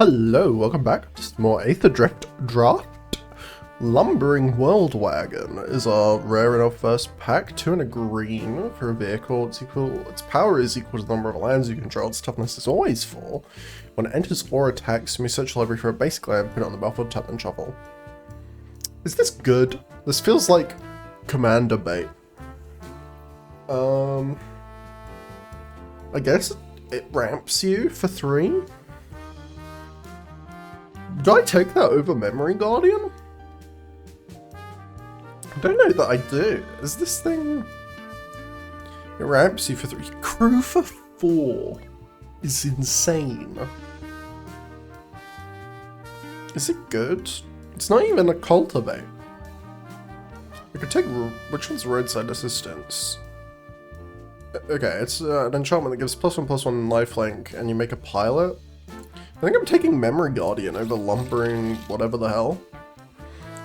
Hello, welcome back to some more Aetherdrift draft. Lumbering World Wagon is our rare in our first pack, 2 and a green for a vehicle. Its power is equal to the number of lands you control. Its toughness is always 4. When it enters or attacks, you may search the library for a basic land, put it on the battlefield, tap and shuffle. Is this good? This feels like commander bait. I guess it ramps you for 3. Do I take that over Memory Guardian? I don't know that I do. Is this thing... It ramps you for 3. Crew for 4 is insane. Is it good? It's not even a cultivate. I could take... Which one's roadside assistance? Okay, it's an enchantment that gives +1/+1 lifelink and you make a pilot. I think I'm taking Memory Guardian over Lumbering whatever the hell.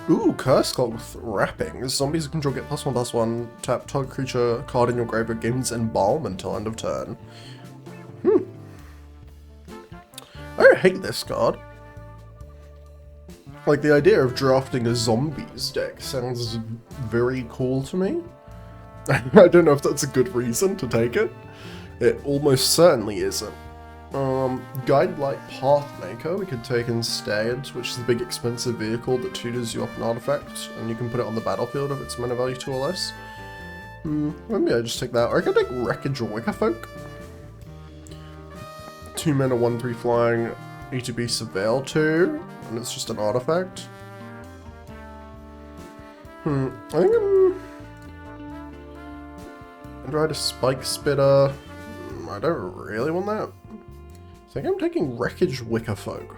Ooh, Curse Clock with Wrapping. Zombies who control get +1/+1. Tap target creature card in your graveyard gains Embalm until end of turn. I don't hate this card. Like, the idea of drafting a zombies deck sounds very cool to me. I don't know if that's a good reason to take it. It almost certainly isn't. Guidelight Pathmaker we could take instead, which is the big expensive vehicle that tutors you up an artifact, and you can put it on the battlefield if it's mana value 2 or less. Maybe I just take that, or I could take Wreckage Wickerfolk. 2 mana 1/3 flying, ETB Surveil 2, and it's just an artifact. I think I'd ride a Spike Spitter. I don't really want that. I think I'm taking Wreckage Wickerfolk.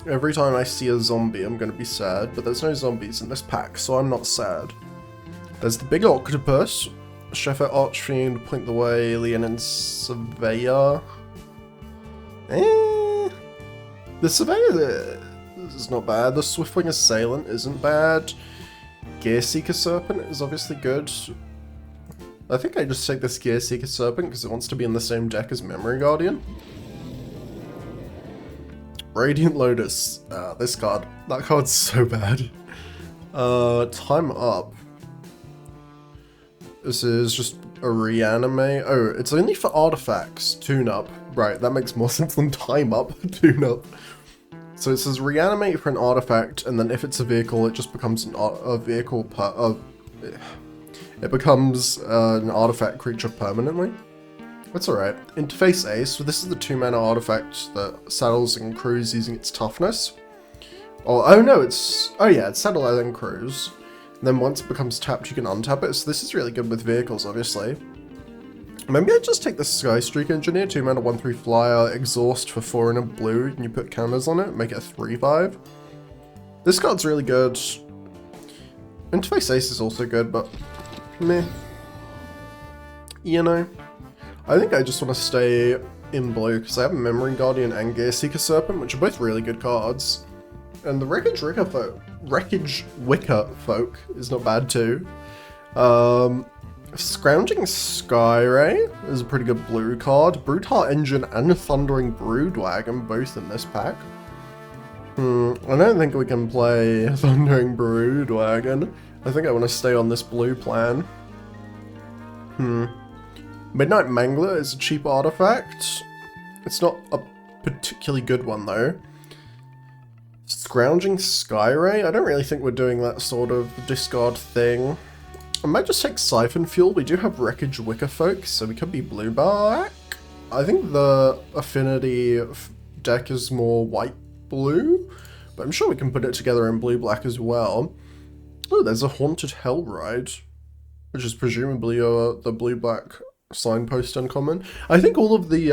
Every time I see a zombie, I'm going to be sad, but there's no zombies in this pack, so I'm not sad. There's the Big Octopus, Sheffer Archfiend, Point the Way, Alien and Surveyor. The Surveyor is not bad. The Swiftwing Assailant isn't bad. Gearseeker Serpent is obviously good. I think I just take this Gearseeker Serpent because it wants to be in the same deck as Memory Guardian. Radiant Lotus. This card. That card's so bad. Time Up. This is just a reanimate. Oh, it's only for artifacts. Tune Up. Right, that makes more sense than Time Up. Tune Up. So it says reanimate for an artifact, and then if it's a vehicle, it just becomes a vehicle it becomes an artifact creature permanently. That's alright. Interface Ace, so this is the 2 mana artifact that saddles and crews using its toughness. Oh no, it's saddle and crews. And then once it becomes tapped, you can untap it, so this is really good with vehicles, obviously. Maybe I just take the Skystreak Engineer, 2 mana 1/3 flyer, exhaust for 4 and a blue, and you put counters on it, make it a 3/5. This card's really good. Interface Ace is also good, but meh. You know, I think I just want to stay in blue because I have Memory Guardian and Gearseeker Serpent, which are both really good cards. And the Wreckage Wickerfolk is not bad too. Scrounging Skyray is a pretty good blue card. Broodheart Engine and Thundering Broodwagon both in this pack. I don't think we can play Thundering Broodwagon. I think I want to stay on this blue plan. Midnight Mangler is a cheap artifact. It's not a particularly good one though. Scrounging Skyray? I don't really think we're doing that sort of discard thing. I might just take Siphon Fuel. We do have Wreckage Wickerfolk, so we could be blue-black. I think the affinity deck is more white-blue, but I'm sure we can put it together in blue-black as well. Oh, there's a Haunted Hellride, which is presumably the blue-black signpost uncommon. I think all of the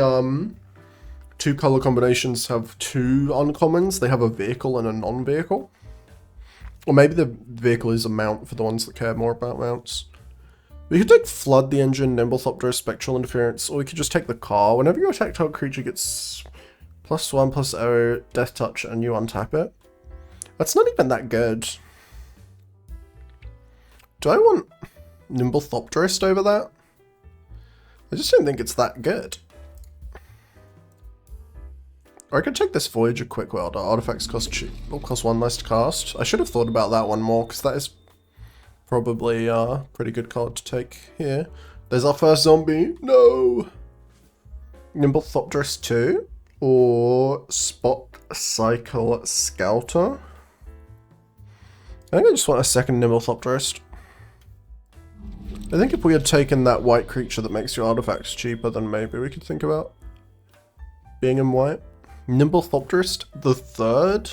2 color combinations have 2 uncommons. They have a vehicle and a non-vehicle. Or maybe the vehicle is a mount for the ones that care more about mounts. We could take Flood the Engine, Nimblethopter, Spectral Interference, or we could just take the car. Whenever your attack target creature gets +1/+0, Death Touch, and you untap it. That's not even that good. Do I want Nimblethopterist over that? I just don't think it's that good. Or I could take this Voyager Quick Welder. Artifacts will cost 1 less to cast. I should have thought about that one more, because that is probably a pretty good card to take here. There's our first zombie. No! Nimble Thopterist 2. Or Spot Cycle Scouter. I think I just want a second Nimble Thopterist. I think if we had taken that white creature that makes your artifacts cheaper, then maybe we could think about being in white. Nimble Thopterist the third?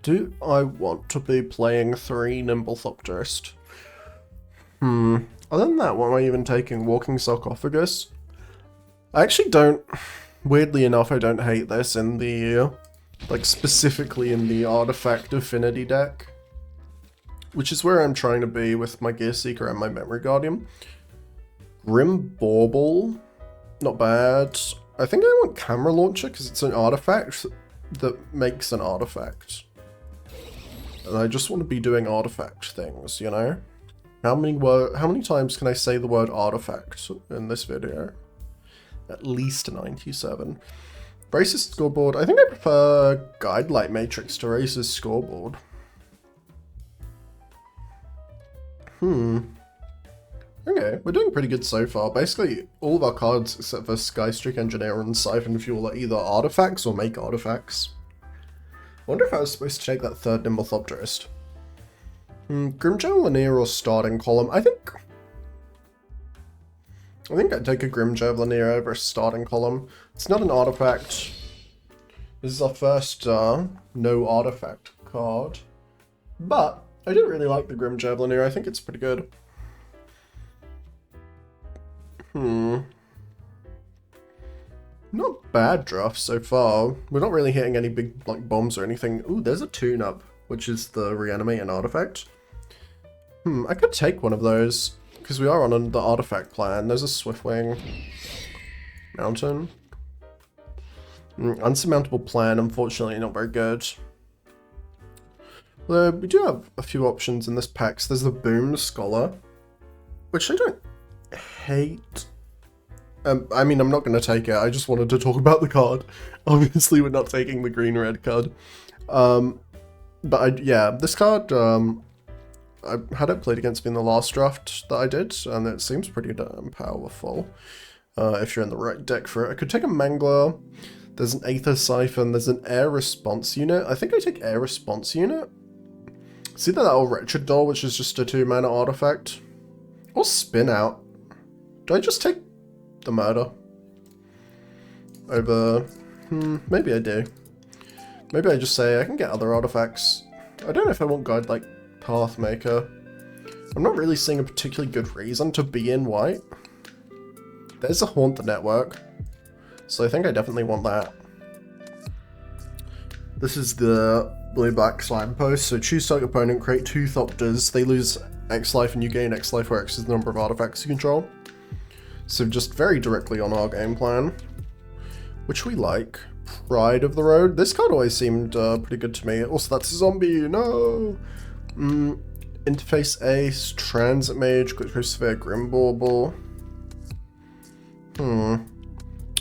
Do I want to be playing 3 Nimble Thopterist? Other than that, what am I even taking? Walking Sarcophagus? I actually don't, weirdly enough, I don't hate this in the, like specifically in the Artifact Affinity deck. Which is where I'm trying to be with my Gear Seeker and my Memory Guardian. Grim Bauble, not bad. I think I want Camera Launcher because it's an artifact that makes an artifact. And I just want to be doing artifact things, you know? How many times can I say the word artifact in this video? At least 97. Race's Scoreboard. I think I prefer Guidelight Matrix to Race's Scoreboard. Okay, we're doing pretty good so far. Basically, all of our cards except for Skystreak Engineer and Siphon Fuel are either artifacts or make artifacts. I wonder if I was supposed to take that third Nimble Thopterist. Grimjaw Lanier or Starting Column. I think I'd take a Grimjaw Lanier over a Starting Column. It's not an artifact. This is our first no artifact card. But I do really like the Grim Javeliner. I think it's pretty good. Not bad drafts so far. We're not really hitting any big like bombs or anything. Ooh, there's a tune-up, which is the Reanimate and Artifact. I could take one of those, because we are on the Artifact plan. There's a Swiftwing Mountain. Unsurmountable Plan, unfortunately not very good. Although we do have a few options in this pack. So there's the Boom Scholar, which I don't hate. I mean, I'm not going to take it. I just wanted to talk about the card. Obviously, we're not taking the green-red card. But yeah, this card, I had it played against me in the last draft that I did, and it seems pretty damn powerful. If you're in the right deck for it. I could take a Mangler. There's an Aether Siphon. There's an Air Response Unit. I think I take Air Response Unit. It's either that or Wretched Doll, which is just a 2-mana artifact. Or Spin Out. Do I just take the Murder? Over... maybe I do. Maybe I just say I can get other artifacts. I don't know if I want Guide like Pathmaker. I'm not really seeing a particularly good reason to be in white. There's a Haunt the Network. So I think I definitely want that. This is the blue-black signpost. So choose target opponent, create 2 Thopters. They lose X life and you gain X life, where X is the number of artifacts you control. So just very directly on our game plan. Which we like. Pride of the Road. This card always seemed pretty good to me. Also, that's a zombie. No! Interface Ace, Transit Mage, Glitch Sphere, Grim Bauble.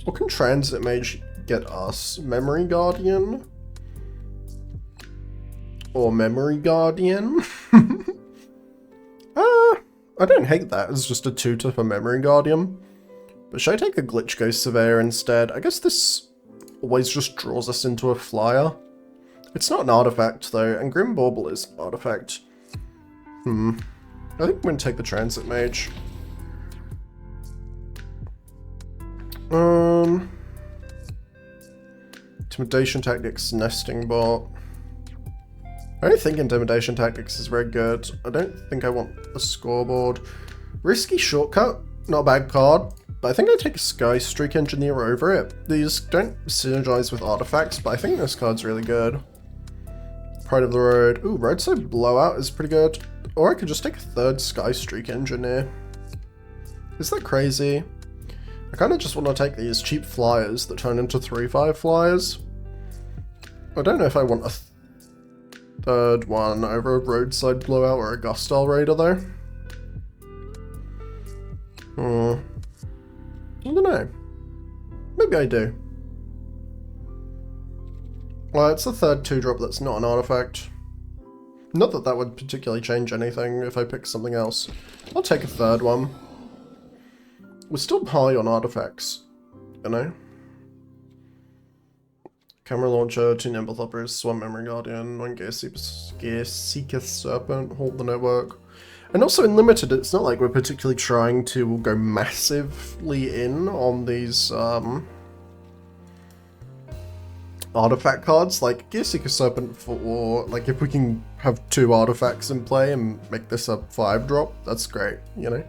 What can Transit Mage get us? Memory Guardian? Or Memory Guardian? I don't hate that. It's just a tutor for Memory Guardian. But should I take a Glitch Ghost Surveyor instead? I guess this always just draws us into a flyer. It's not an artifact though, and Grim Bauble is an artifact. I think I'm going to take the Transit Mage. Intimidation Tactics, Nesting Bot. I don't think Intimidation Tactics is very good. I don't think I want a Scoreboard. Risky Shortcut, not a bad card, but I think I take a Skystreak Engineer over it. These don't synergize with artifacts, but I think this card's really good. Pride of the Road. Ooh, Roadside Blowout is pretty good. Or I could just take a third Skystreak Engineer. Is that crazy? I kind of just want to take these cheap flyers that turn into 3/5 flyers. I don't know if I want a third one over a Roadside Blowout or a Gustal Raider though. I don't know. Maybe I do. Well, it's the third 2-drop that's not an artifact. Not that that would particularly change anything if I pick something else. I'll take a third one. We're still high on artifacts, you know? Camera launcher, 2 nimble hoppers, Swan Memory Guardian, 1 Gear Seeker Serpent, hold the network. And also in Limited, it's not like we're particularly trying to go massively in on these artifact cards. Like Gear Seeker Serpent for, like, if we can have 2 artifacts in play and make this a 5-drop, that's great, you know?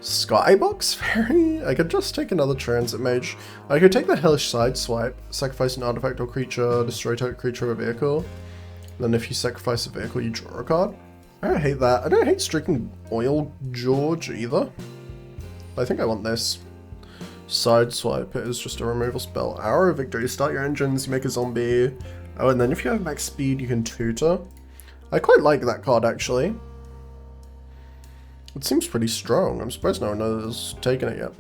Skybox Fairy? I could just take another Transit Mage. I could take the Hellish Sideswipe, sacrifice an artifact or creature, destroy target creature or vehicle. Then if you sacrifice a vehicle, you draw a card. I don't hate that. I don't hate Streaking Oil George either. I think I want this. Sideswipe is just a removal spell. Hour of Victory. Start your engines, you make a zombie. Oh, and then if you have max speed, you can tutor. I quite like that card, actually. It seems pretty strong. I'm surprised no one has taken it yet.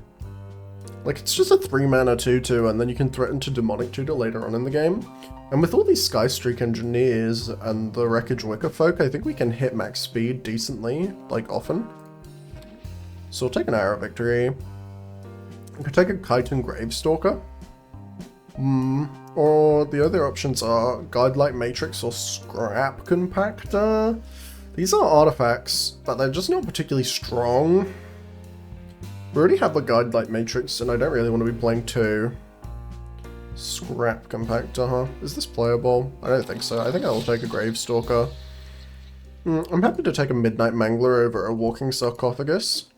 Like, it's just a 3-mana 2/2, and then you can threaten to Demonic Tutor later on in the game. And with all these Skystreak Engineers and the Wreckage Wicker Folk, I think we can hit max speed decently, like, often. So we'll take an Arrow Victory. We could take a Chitin Gravestalker. Or the other options are Guidelight Matrix or Scrap Compactor. These are artifacts, but they're just not particularly strong. We already have a Guidelight Matrix, and I don't really want to be playing 2. Scrap Compactor, huh? Is this playable? I don't think so. I think I'll take a Gravestalker. I'm happy to take a Midnight Mangler over a Walking Sarcophagus.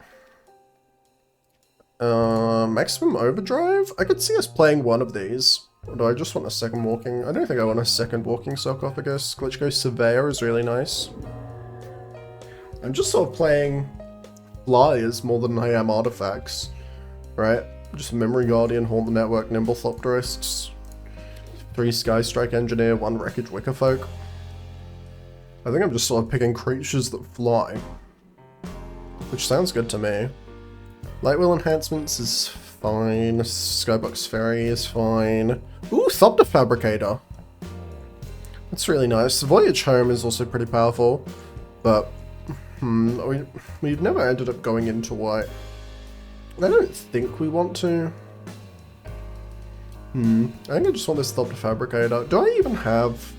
Maximum Overdrive? I could see us playing one of these. Or do I just want a second Walking? I don't think I want a second Walking Sarcophagus. Glitchgo Surveyor is really nice. I'm just sort of playing flyers more than I am artifacts, right? Just Memory Guardian, Haunt the Network, Nimble Thopterists, 3 Skystrike Engineer, 1 Wreckage Wicker Folk. I think I'm just sort of picking creatures that fly, which sounds good to me. Lightwheel Enhancements is fine, Skybox Fairy is fine. Ooh, Thopter Fabricator! That's really nice. Voyage Home is also pretty powerful, but we've never ended up going into white. I don't think we want to. I think I just want this Thopter Fabricator. Do I even have,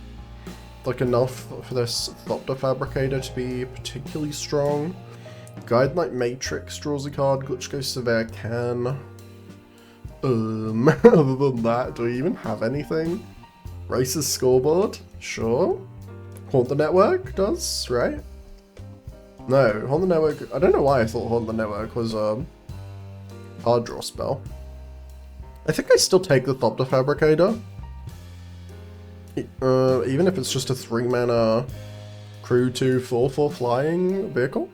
like, enough for this Thopter Fabricator to be particularly strong? Guidelight Matrix draws a card, Glitchgo Surveyor can. Other than that, do we even have anything? Race's Scoreboard? Sure. Haunt the Network does, right? No, Haunt the Network, I don't know why I thought Haunt the Network was a card draw spell. I think I still take the Thopter Fabricator. Even if it's just a 3-mana crew 2 4/4 flying vehicle.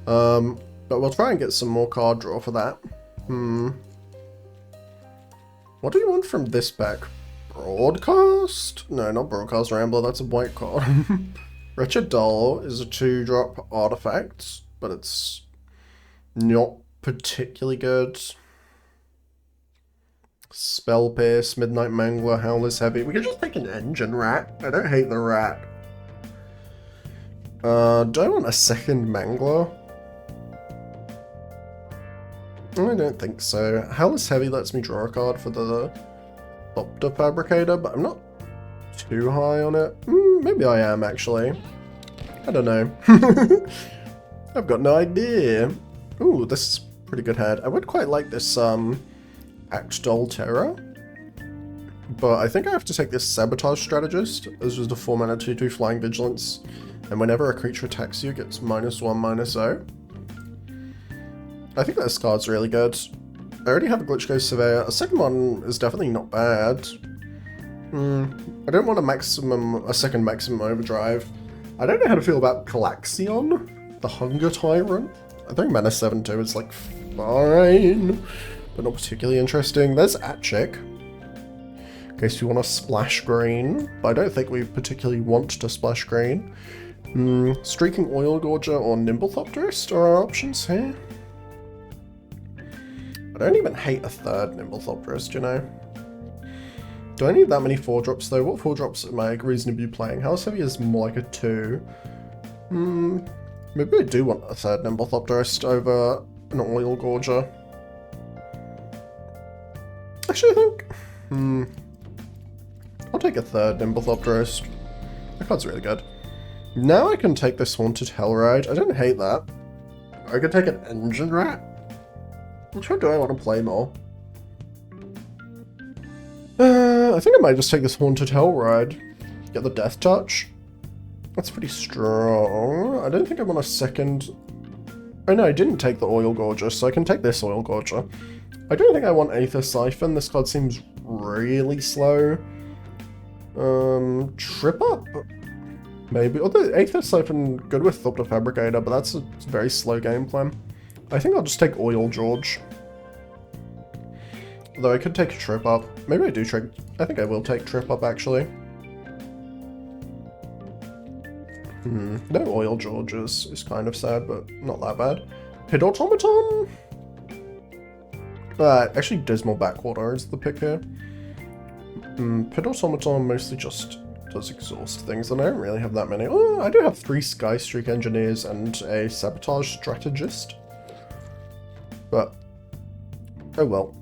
But we'll try and get some more card draw for that. What do you want from this pack? Broadcast? No, not Broadcast Rambler, that's a white card. Wretched Doll is a 2-drop artifact, but it's not particularly good. Spell Pierce, Midnight Mangler, Howler's Heavy. We could just take an Engine Rat. I don't hate the rat. Do I want a second Mangler? I don't think so. Howler's Heavy lets me draw a card for the Thopter Fabricator, but I'm not too high on it. Maybe I am, actually. I don't know. I've got no idea. Ooh, this is a pretty good head. I would quite like this, Act Doll Terror. But I think I have to take this Sabotage Strategist. This is the 4-mana 2/2 Flying Vigilance. And whenever a creature attacks you, it gets -1/-0. I think this card's really good. I already have a Glitchgo Surveyor. A second one is definitely not bad. I don't want a second Maximum Overdrive. I don't know how to feel about Calaxion, the Hunger Tyrant. I think mana 7/2 is like fine, but not particularly interesting. There's Atchik, in case you want to splash green, but I don't think we particularly want to splash green. Streaking Oil Gorger or Nimble Thopterist are our options here. I don't even hate a third Nimble Thopterist, you know. Do I need that many 4-drops though? What 4-drops am I reasonably playing? House Heavy is more like a 2. Maybe I do want a 3rd Nimblethopterist over an Oil Gorger. Actually, I think... I'll take a 3rd Nimblethopterist. That card's really good. Now I can take this Haunted Hellride. I don't hate that. I could take an Engine Rat. Which one do I want to play more? I think I might just take this Haunted Hellride. Get the Death Touch. That's pretty strong. I don't think I want a second... Oh no, I didn't take the Oil Gorger, so I can take this Oil Gorger. I don't think I want Aether Siphon. This card seems really slow. Trip Up? Maybe. Although Aether Siphon good with Thopter Fabricator, but that's a very slow game plan. I think I'll just take Oil George. Though I could take a Trip Up. Maybe I do take... I think I will take Trip Up, actually. No Oil Georges is kind of sad, but not that bad. Pit Automaton? Actually, Dismal Backwater is the pick here. Pit Automaton mostly just does exhaust things, and I don't really have that many. Oh, I do have 3 Skystreak Engineers and a Sabotage Strategist. But, oh well.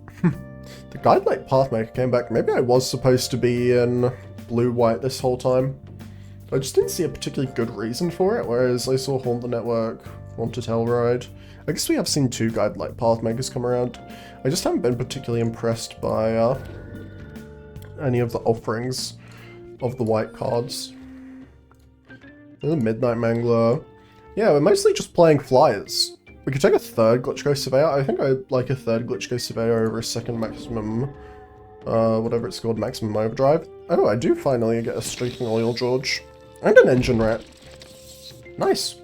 The Guidelight Pathmaker came back. Maybe I was supposed to be in blue-white this whole time. I just didn't see a particularly good reason for it, whereas I saw Haunt the Network, Haunted Hellride. I guess we have seen 2 Guidelight Pathmakers come around. I just haven't been particularly impressed by any of the offerings of the white cards. There's a Midnight Mangler. Yeah, we're mostly just playing flyers. We could take a 3rd Glitchko Surveyor. I think I like a 3rd Glitchko Surveyor over a 2nd Maximum, whatever it's called, Maximum Overdrive. Oh, I do finally get a Streaking Oil George. And an Engine Rat. Nice.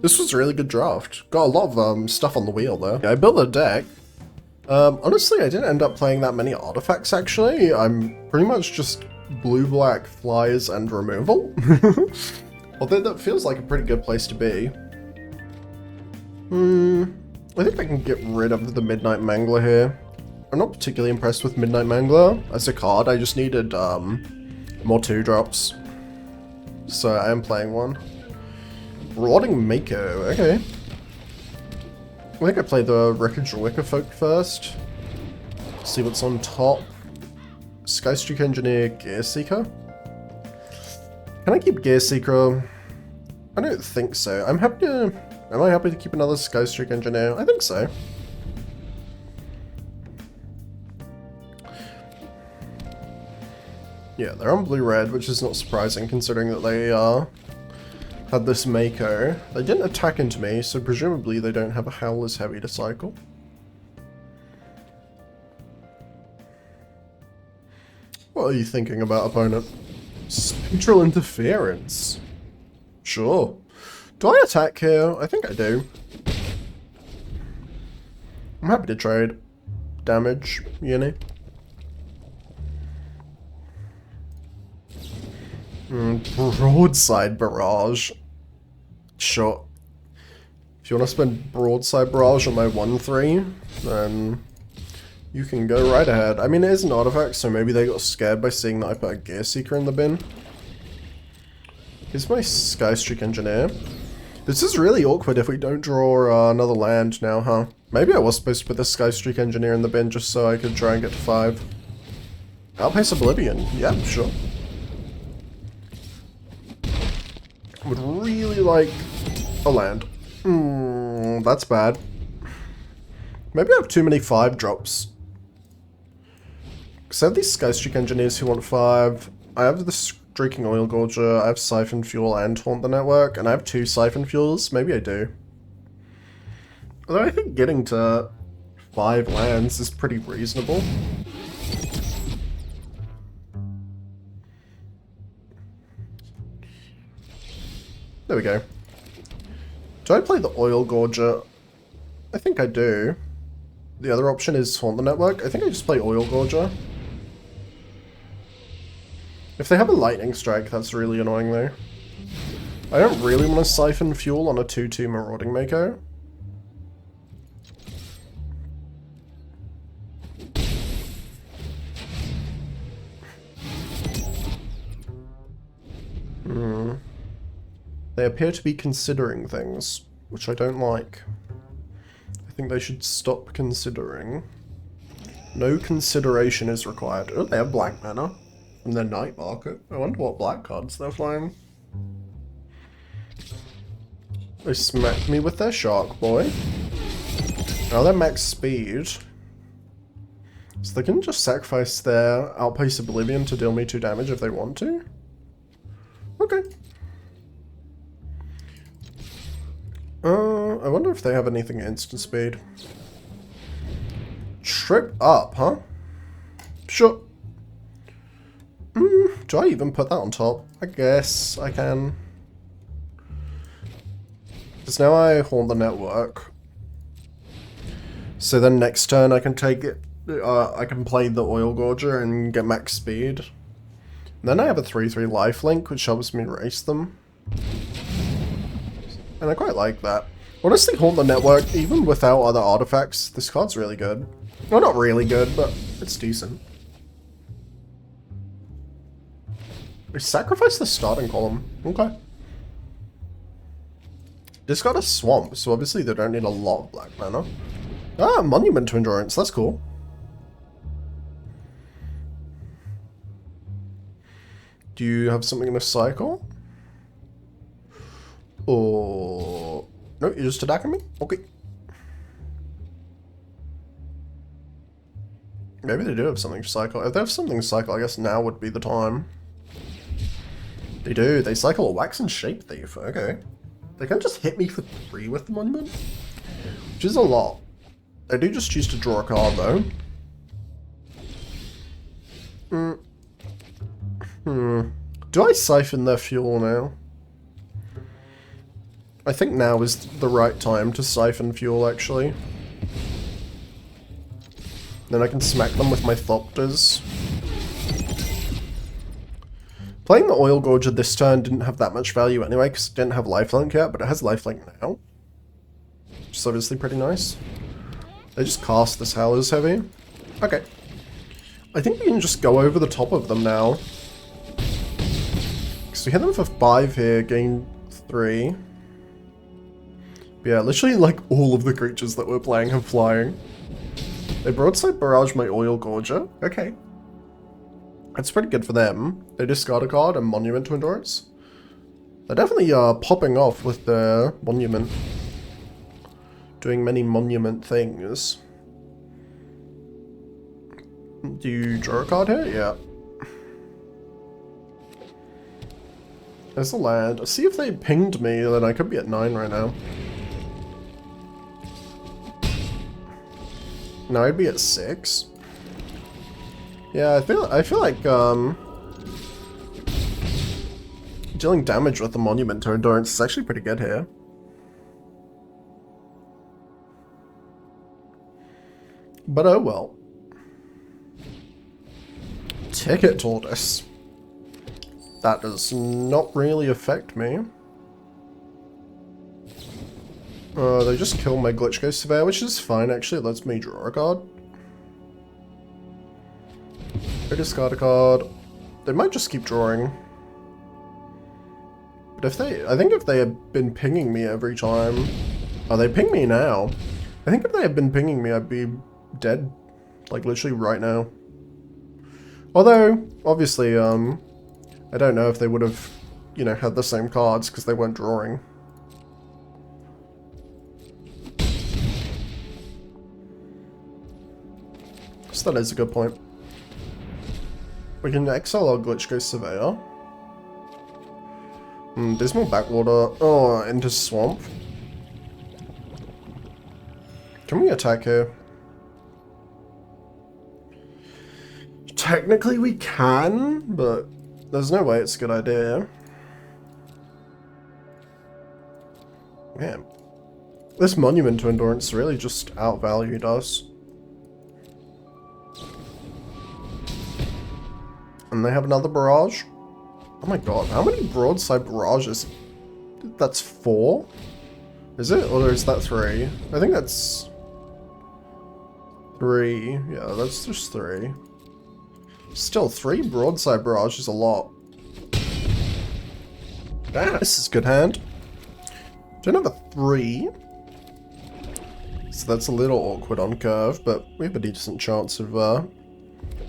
This was a really good draft. Got a lot of stuff on the wheel there. Yeah, I built a deck. Honestly, I didn't end up playing that many artifacts, actually. I'm pretty much just blue-black flyers and removal. Although that feels like a pretty good place to be. I think I can get rid of the Midnight Mangler here. I'm not particularly impressed with Midnight Mangler as a card. I just needed more 2-drops. So I am playing one. Rotting Mako, okay. I think I play the Wreckage Wicker Folk first. See what's on top. Skystreak Engineer, Gear Seeker. Can I keep Gear Seeker? I don't think so. I'm happy to... Am I happy to keep another Skystreak Engineer? I think so. Yeah, they're on blue-red, which is not surprising considering that they had this Mako. They didn't attack into me, so presumably they don't have a Howler's Heavy to cycle. What are you thinking about, opponent? Spectral Interference. Sure. Do I attack here? I think I do. I'm happy to trade. Damage, uni. Broadside Barrage. Sure. If you want to spend Broadside Barrage on my 1-3, then you can go right ahead. I mean, it is an artifact, so maybe they got scared by seeing that I put a Gear Seeker in the bin. Here's my Skystreak Engineer. This is really awkward if we don't draw another land now, huh? Maybe I was supposed to put the Skystreak Engineer in the bin just so I could try and get to 5. Outpace Oblivion. Yeah, sure. Would really like a land. That's bad. Maybe I have too many 5-drops. Because I have these Skystreak Engineers who want 5. I have the Streaking Oil Gorger, I have Siphon Fuel and Haunt the Network, and I have 2 Siphon Fuels. Maybe I do. Although I think getting to 5 lands is pretty reasonable. There we go. Do I play the Oil Gorger? I think I do. The other option is Haunt the Network. I think I just play Oil Gorger. If they have a Lightning Strike, that's really annoying though. I don't really want to Siphon Fuel on a 2-2 Marauding Mako. They appear to be considering things, which I don't like. I think they should stop considering. No consideration is required. Oh, they have black mana from their night market. I wonder what black cards they're playing. They smacked me with their Shark Boy. Now they're max speed. So they can just sacrifice their Outpace Oblivion to deal me 2 damage if they want to. Okay. I wonder if they have anything at instant speed. Trip up, huh? Sure. Do I even put that on top? I guess I can. Because now I haunt the network. So then next turn I can take it. I can play the Oil Gorger and get max speed. And then I have a 3/3 lifelink, which helps me race them. And I quite like that. Honestly, Haunt the Network, even without other artifacts, this card's really good. Well, not really good, but it's decent. We sacrifice the starting column. Okay. This got a swamp, so obviously they don't need a lot of black mana. Ah, Monument to Endurance, that's cool. Do you have something in a cycle? Or... no, you're just attacking me? Okay. Maybe they do have something to cycle. If they have something to cycle, I guess now would be the time. They do. They cycle a Wax and Shape Thief. Okay. They can't just hit me for 3 with the Monument. Which is a lot. They do just choose to draw a card, though. Do I siphon their fuel now? I think now is the right time to siphon fuel, actually. Then I can smack them with my Thopters. Playing the Oil Gorger this turn didn't have that much value anyway, because it didn't have lifelink yet, but it has lifelink now. Which is obviously pretty nice. They just cast this Howler's Heavy. Okay. I think we can just go over the top of them now. Because we hit them for 5 here, gain 3. But yeah, literally like all of the creatures that we're playing have flying. They Broadside Barrage my Oil Gorger. Okay. That's pretty good for them. They discard a card and Monument to Endurance. They're definitely popping off with their Monument. Doing many Monument things. Do you draw a card here? Yeah. There's a land. See if they pinged me, then I could be at 9 right now. No, I'd be at 6. Yeah, I feel like dealing damage with the Monument to Endurance is actually pretty good here. But oh well. Ticket Tortoise. That does not really affect me. They just kill my Glitch Ghost Surveyor, which is fine actually, it lets me draw a card. They discard a card. They might just keep drawing. But if I think if they had been pinging me every time... Oh, they ping me now. I think if they had been pinging me, I'd be dead. Like, literally right now. Although, obviously, I don't know if they would have, you know, had the same cards because they weren't drawing. So that is a good point. We can exile our Glitch Ghost Surveyor. Dismal Backwater. Oh, into Swamp. Can we attack here? Technically we can, but there's no way it's a good idea. Man. This Monument to Endurance really just outvalued us. And they have another barrage. Oh my god, how many broadside barrages? That's 4? Is it? Or is that 3? I think that's 3. Yeah, that's just 3. Still, 3 broadside barrage is a lot. Ah, this is a good hand. Don't have a 3. So that's a little awkward on curve, but we have a decent chance of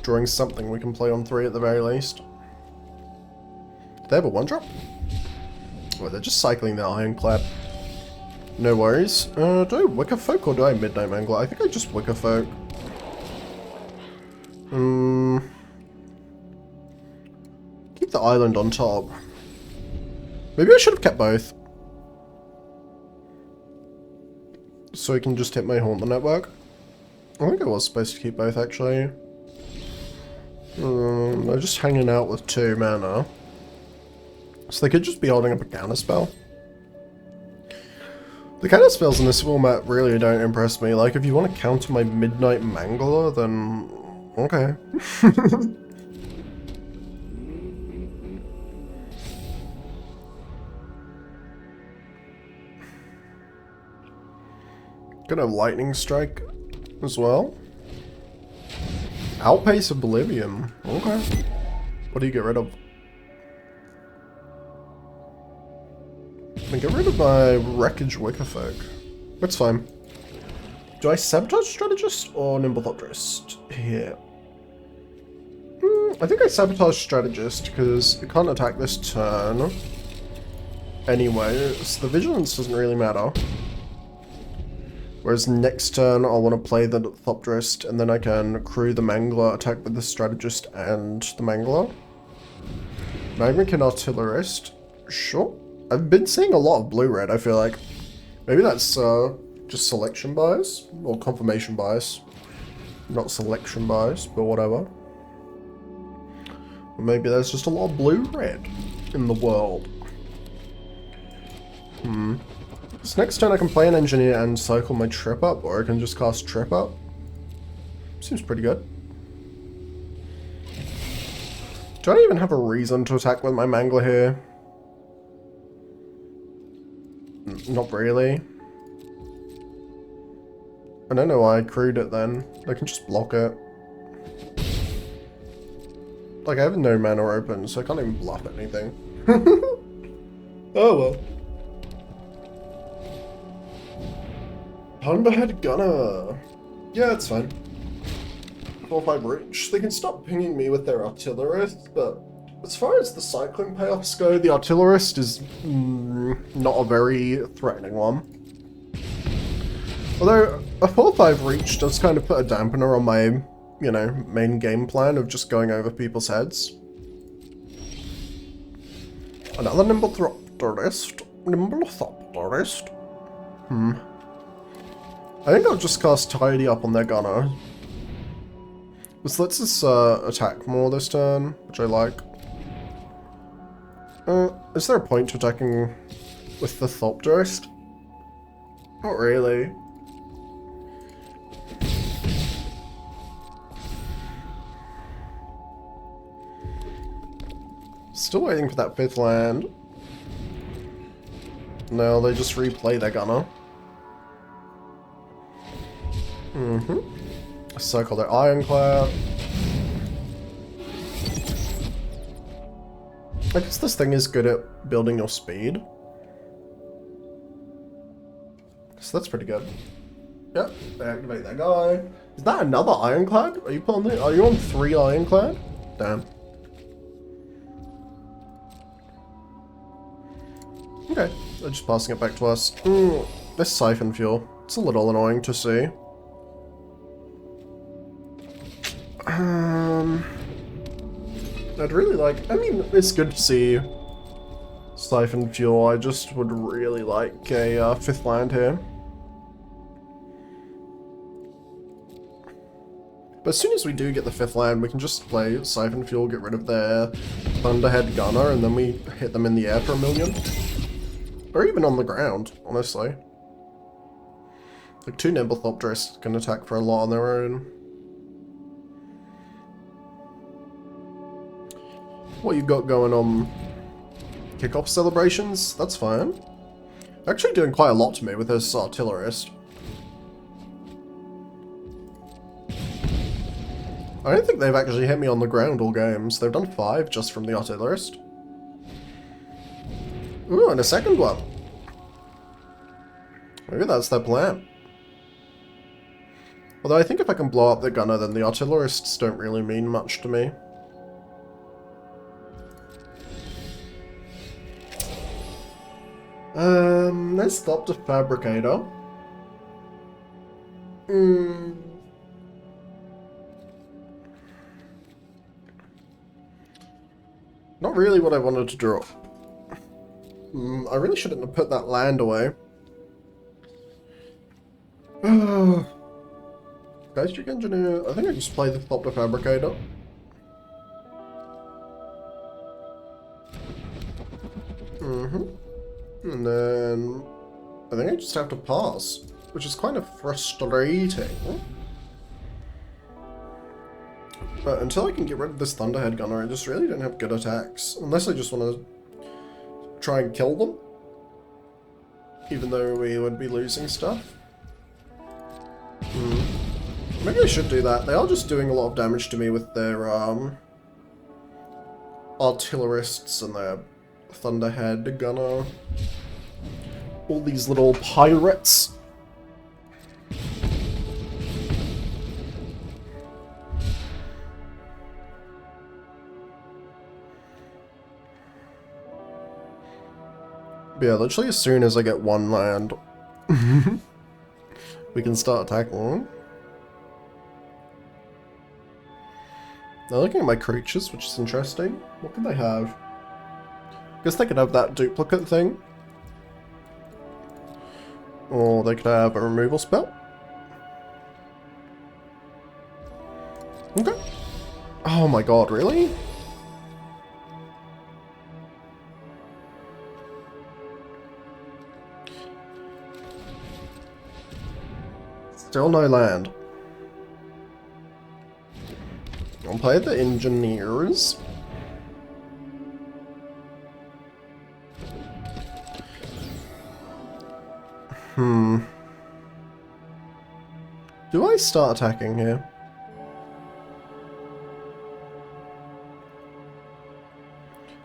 drawing something we can play on 3 at the very least. Do they have a 1-drop? Oh, they're just cycling the Ironclad. No worries. Do I Wicker Folk or do I Midnight Mangler? I think I just Wicker Folk. Keep the island on top. Maybe I should have kept both. So I can just hit my Haunt the Network. I think I was supposed to keep both actually. They're just hanging out with 2 mana. So they could just be holding up a counter spell. The counter spells in this format really don't impress me. Like, if you want to counter my Midnight Mangler, then okay. Gonna have Lightning Strike as well. Outpace Oblivion. Okay. What do you get rid of? I get rid of my Wreckage Wickerfolk. That's fine. Do I Sabotage Strategist or Nimble Thopterist here? I think I Sabotage Strategist because it can't attack this turn. Anyway, so the Vigilance doesn't really matter. Whereas next turn I'll want to play the Thopterist and then I can crew the Mangler, attack with the Strategist and the Mangler. Magma Artillerist. Sure. I've been seeing a lot of blue-red, I feel like. Maybe that's just selection bias, or confirmation bias. Not selection bias, but whatever. Or maybe there's just a lot of blue-red in the world. So next turn I can play an Engineer and cycle my Trip Up, or I can just cast Trip Up. Seems pretty good. Do I even have a reason to attack with my Mangler here? Not really. I don't know why I crewed it then. I can just block it. Like, I have no mana open, so I can't even bluff anything. Oh well. Thunderhead Gunner. Yeah, it's fine. 4-5 reach. They can stop pinging me with their Artillerist, but as far as the cycling payoffs go, the Artillerist is not a very threatening one. Although, a 4-5 reach does kind of put a dampener on my, you know, main game plan of just going over people's heads. Another Nimble Thopterist. Nimble Thopterist. I think I'll just cast Tidy Up on their Gunner. This lets us attack more this turn, which I like. Is there a point to attacking with the Thopterist? Not really. Still waiting for that 5th land. No, they just replay their Gunner. Circle their Ironclad. I guess this thing is good at building your speed. So that's pretty good. Yep, they activate that guy. Is that another Ironclad? Are you on 3 Ironclad? Damn. Okay, they're just passing it back to us. This Siphon Fuel. It's a little annoying to see. I'd really like, I mean, it's good to see Siphon Fuel. I just would really like a 5th land here. But as soon as we do get the 5th land, we can just play Siphon Fuel, get rid of their Thunderhead Gunner, and then we hit them in the air for 1,000,000. Or even on the ground, honestly. Like 2 Nimble Thopterists can attack for a lot on their own. What you got going on? Kickoff celebrations? That's fine. Actually doing quite a lot to me with this Artillerist. I don't think they've actually hit me on the ground all games. They've done 5 just from the Artillerist. Ooh, and a second one. Maybe that's their plan. Although I think if I can blow up the gunner, then the artillerists don't really mean much to me. Let's stop the fabricator. Not really what I wanted to draw. I really shouldn't have put that land away. Geistrig Engineer, I think I just play the Thopter Fabricator. And then I think I just have to pass, which is kind of frustrating. But until I can get rid of this Thunderhead Gunner, I just really don't have good attacks. Unless I just want to try and kill them. Even though we would be losing stuff. Maybe I should do that. They are just doing a lot of damage to me with their artillerists and their Thunderhead Gunner. All these little pirates. But yeah, literally as soon as I get one land, we can start attacking. They're looking at my creatures, which is interesting. What could they have? I guess they could have that duplicate thing. Or they could have a removal spell. Okay. Oh my god, really? Still no land. I'll play the engineers. Do I start attacking here?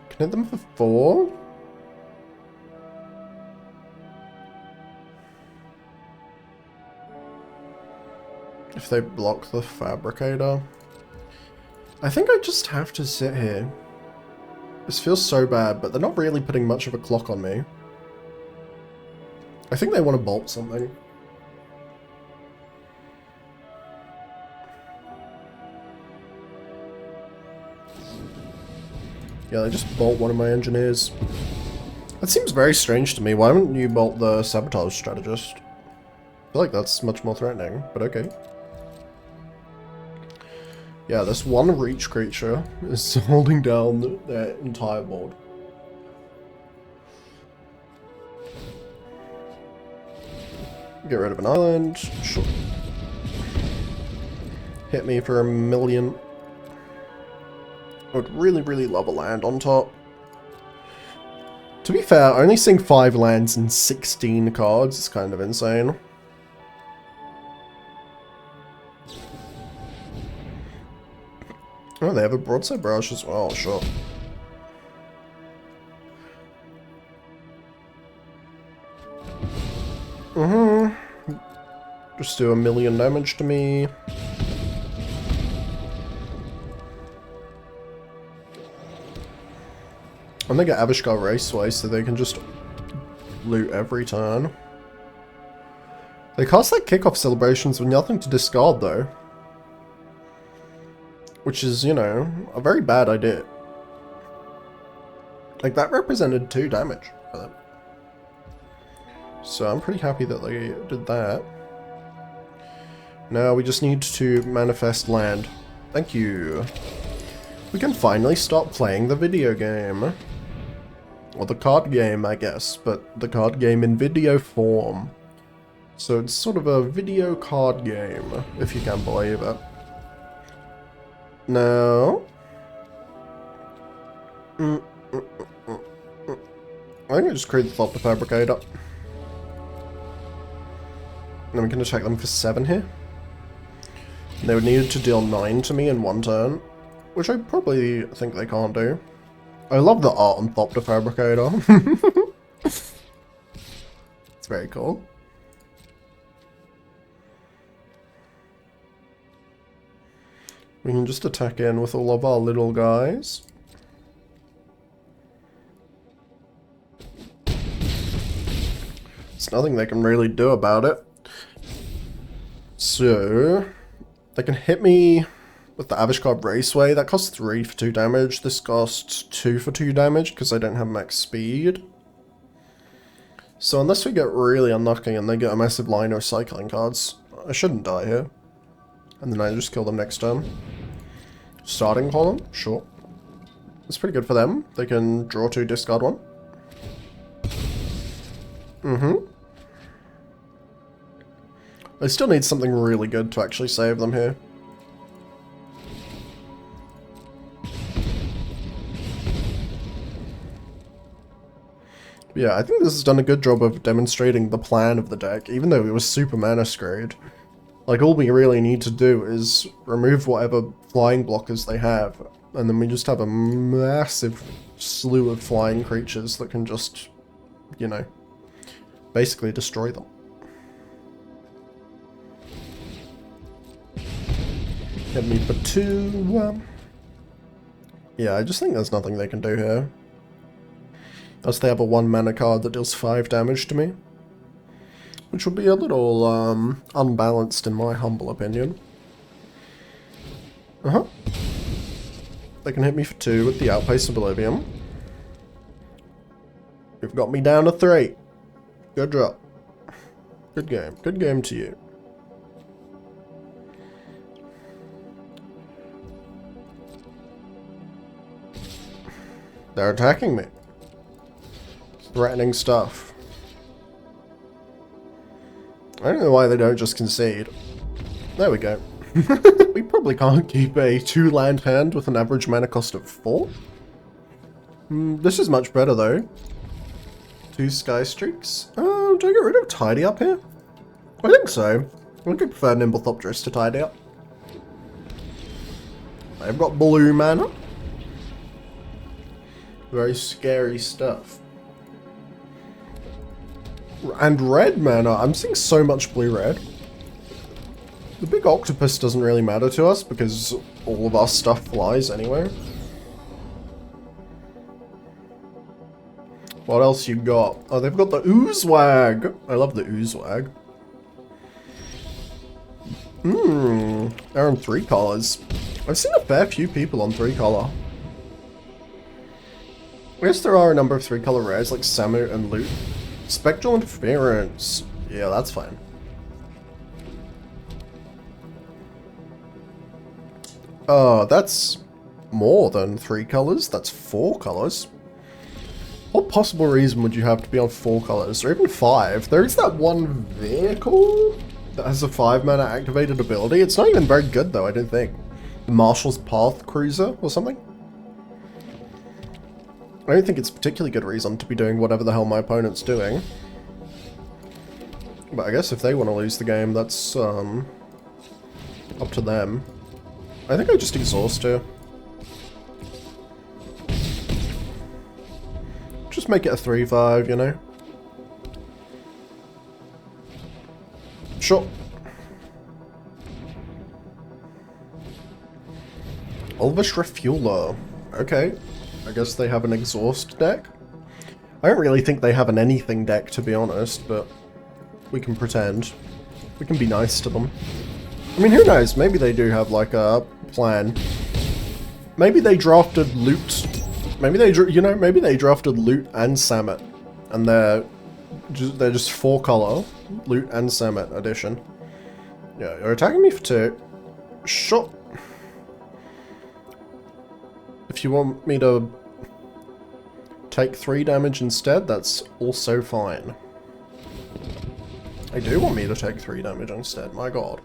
Can I hit them for 4? If they block the Fabricator. I think I just have to sit here. This feels so bad, but they're not really putting much of a clock on me. I think they want to bolt something. Yeah, they just bolt one of my engineers. That seems very strange to me. Why wouldn't you bolt the Sabotage Strategist? I feel like that's much more threatening, but okay. Yeah, this one reach creature is holding down their entire board. Get rid of an island. Sure. Hit me for 1,000,000. I would really, really love a land on top. To be fair, only seeing 5 lands in 16 cards is kind of insane. Oh, they have a broadside barrage as well, sure. Just do 1,000,000 damage to me. And they get Avishgar Raceway, so they can just loot every turn. They cast like kickoff celebrations with nothing to discard though. Which is, you know, a very bad idea. Like that represented 2 damage for them. So I'm pretty happy that they did that. Now we just need to manifest land. Thank you. We can finally stop playing the video game. Or the card game, I guess, but the card game in video form. So it's sort of a video card game, if you can believe it. Now... I think I just create the Thopter Fabricator. And then we can attack them for 7 here. And they would need to deal 9 to me in 1 turn. Which I probably think they can't do. I love the art on Thopter Fabricator. very cool. We can just attack in with all of our little guys. There's nothing they can really do about it. So, they can hit me with the Avishcard Raceway. That costs 3 for 2 damage. This costs 2 for 2 damage because I don't have max speed. So unless we get really unlucky and they get a massive line of cycling cards, I shouldn't die here. And then I just kill them next turn. Starting column? Sure. That's pretty good for them. They can draw 2, discard 1. I still need something really good to actually save them here. Yeah, I think this has done a good job of demonstrating the plan of the deck, even though it was super mana screwed. Like, all we really need to do is remove whatever flying blockers they have, and then we just have a massive slew of flying creatures that can just, you know, basically destroy them. Hit me for 2. Yeah, I just think there's nothing they can do here. Unless they have a 1 mana card that deals 5 damage to me. Which would be a little unbalanced in my humble opinion. They can hit me for 2 with the Outpace of Oblivion. You've got me down to 3. Good job. Good game. Good game to you. They're attacking me. Threatening stuff. I don't know why they don't just concede. There we go. We probably can't keep a 2-land hand with an average mana cost of 4. This is much better though. 2 Sky Streaks. Do I get rid of Tidy Up here? I think so. I think I prefer Nimblethopterus to Tidy Up. I've got blue mana. Very scary stuff. And red mana. I'm seeing so much blue-red. The big octopus doesn't really matter to us because all of our stuff flies anyway. What else you got? Oh, they've got the Oozewag. I love the Oozewag. They're on 3 colors. I've seen a fair few people on 3 color. I guess there are a number of 3 color rares like Samu and Loot. Spectral Interference. Yeah, that's fine. That's more than 3 colors. That's 4 colors. What possible reason would you have to be on 4 colors, or even 5? There is that one vehicle that has a 5 mana activated ability. It's not even very good though, I don't think. The Marshall's Path Cruiser or something? I don't think it's a particularly good reason to be doing whatever the hell my opponent's doing. But I guess if they want to lose the game, that's up to them. I think I just exhaust her. Just make it a 3/5, you know? Sure. Elvish Refueler. Okay. I guess they have an exhaust deck. I don't really think they have an anything deck, to be honest, but we can pretend. We can be nice to them. I mean, who knows? Maybe they do have, like, a plan. Maybe they drafted Loot. Maybe they, maybe they drafted Loot and Samet. And they're just 4 color. Loot and Samet edition. Yeah, you're attacking me for 2. Sure. If you want me to take 3 damage instead, that's also fine. I do want me to take 3 damage instead, my god.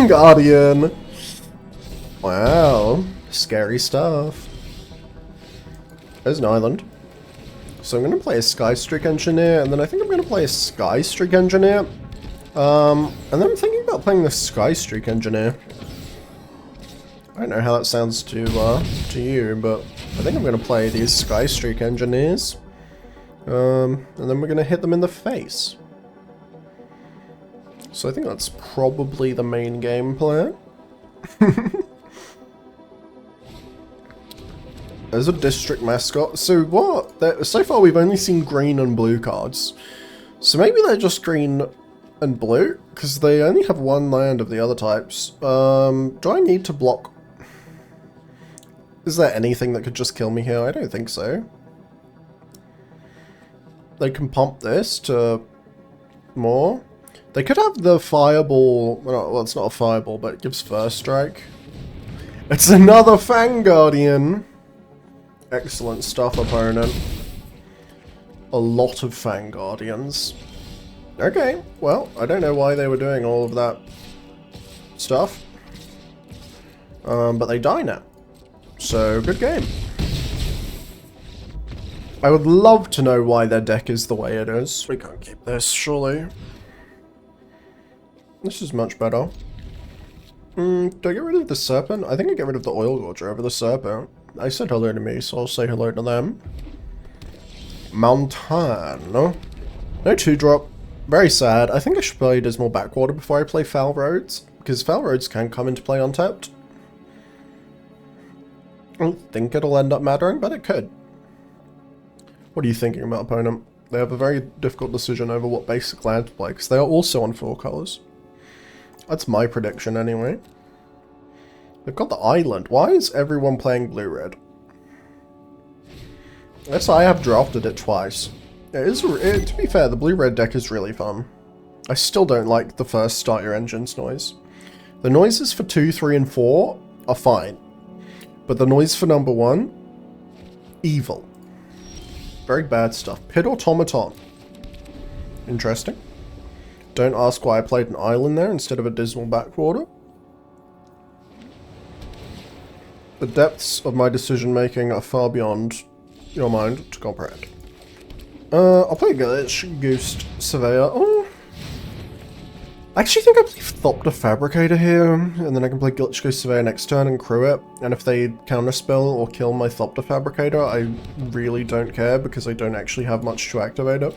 Guardian! Wow, scary stuff. There's an island. So I'm going to play a Sky Streak Engineer, and then I think I'm going to play a Sky Streak Engineer. And then I'm thinking about playing the Sky Streak Engineer. I don't know how that sounds to you, but I think I'm going to play these Skystreak Engineers. And then we're going to hit them in the face. So I think that's probably the main game plan. There's a district mascot. So what? So far we've only seen green and blue cards. So maybe they're just green and blue? Because they only have one land of the other types. Do I need to block? Is there anything that could just kill me here? I don't think so. They can pump this to more. They could have the fireball. Well, it's not a fireball, but it gives first strike. It's another Fang Guardian. Excellent stuff, opponent. A lot of Fang Guardians. Okay, well, I don't know why they were doing all of that stuff. But they die now. So, good game. I would love to know why their deck is the way it is. We can't keep this, surely. This is much better. Do I get rid of the Serpent? I think I get rid of the Oil Gorger over the Serpent. They said hello to me, so I'll say hello to them. Mountain. No 2-drop. Very sad. I think I should play Dismal Backwater before I play Foul Roads, because Foul Roads can come into play untapped. I don't think it'll end up mattering, but it could. What are you thinking about, opponent? They have a very difficult decision over what basic land to play, because they are also on 4 colors. That's my prediction, anyway. They've got the island. Why is everyone playing blue-red? Yes, I have drafted it twice. To be fair, the blue-red deck is really fun. I still don't like the first start your engines noise. The noises for 2, 3, and 4 are fine. But the noise for number 1? Evil. Very bad stuff. Pit Automaton. Interesting. Don't ask why I played an island there instead of a Dismal Backwater. The depths of my decision making are far beyond your mind to comprehend. I'll play Glitch Ghost Surveyor. Oh, I actually think I play Thopter Fabricator here, and then I can play Glitch Ghost Surveyor next turn and crew it. And if they counterspell or kill my Thopter Fabricator, I really don't care because I don't actually have much to activate it.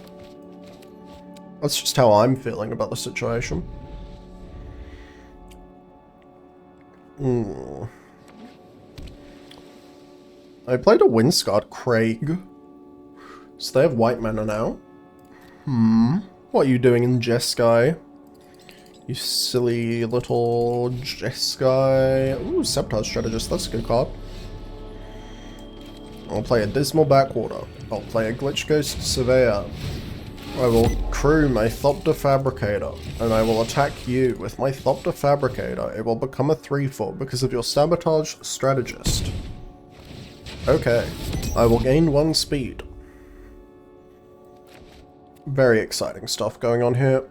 That's just how I'm feeling about the situation. I played a Windscarred Craig. So they have white mana now. What are you doing in Jeskai? You silly little Jeskai. Ooh, Sabotage Strategist, that's a good card. I'll play a Dismal Backwater. I'll play a Glitch Ghost Surveyor. I will crew my Thopter Fabricator, and I will attack you with my Thopter Fabricator. It will become a 3/4 because of your Sabotage Strategist. Okay, I will gain 1 speed. Very exciting stuff going on here.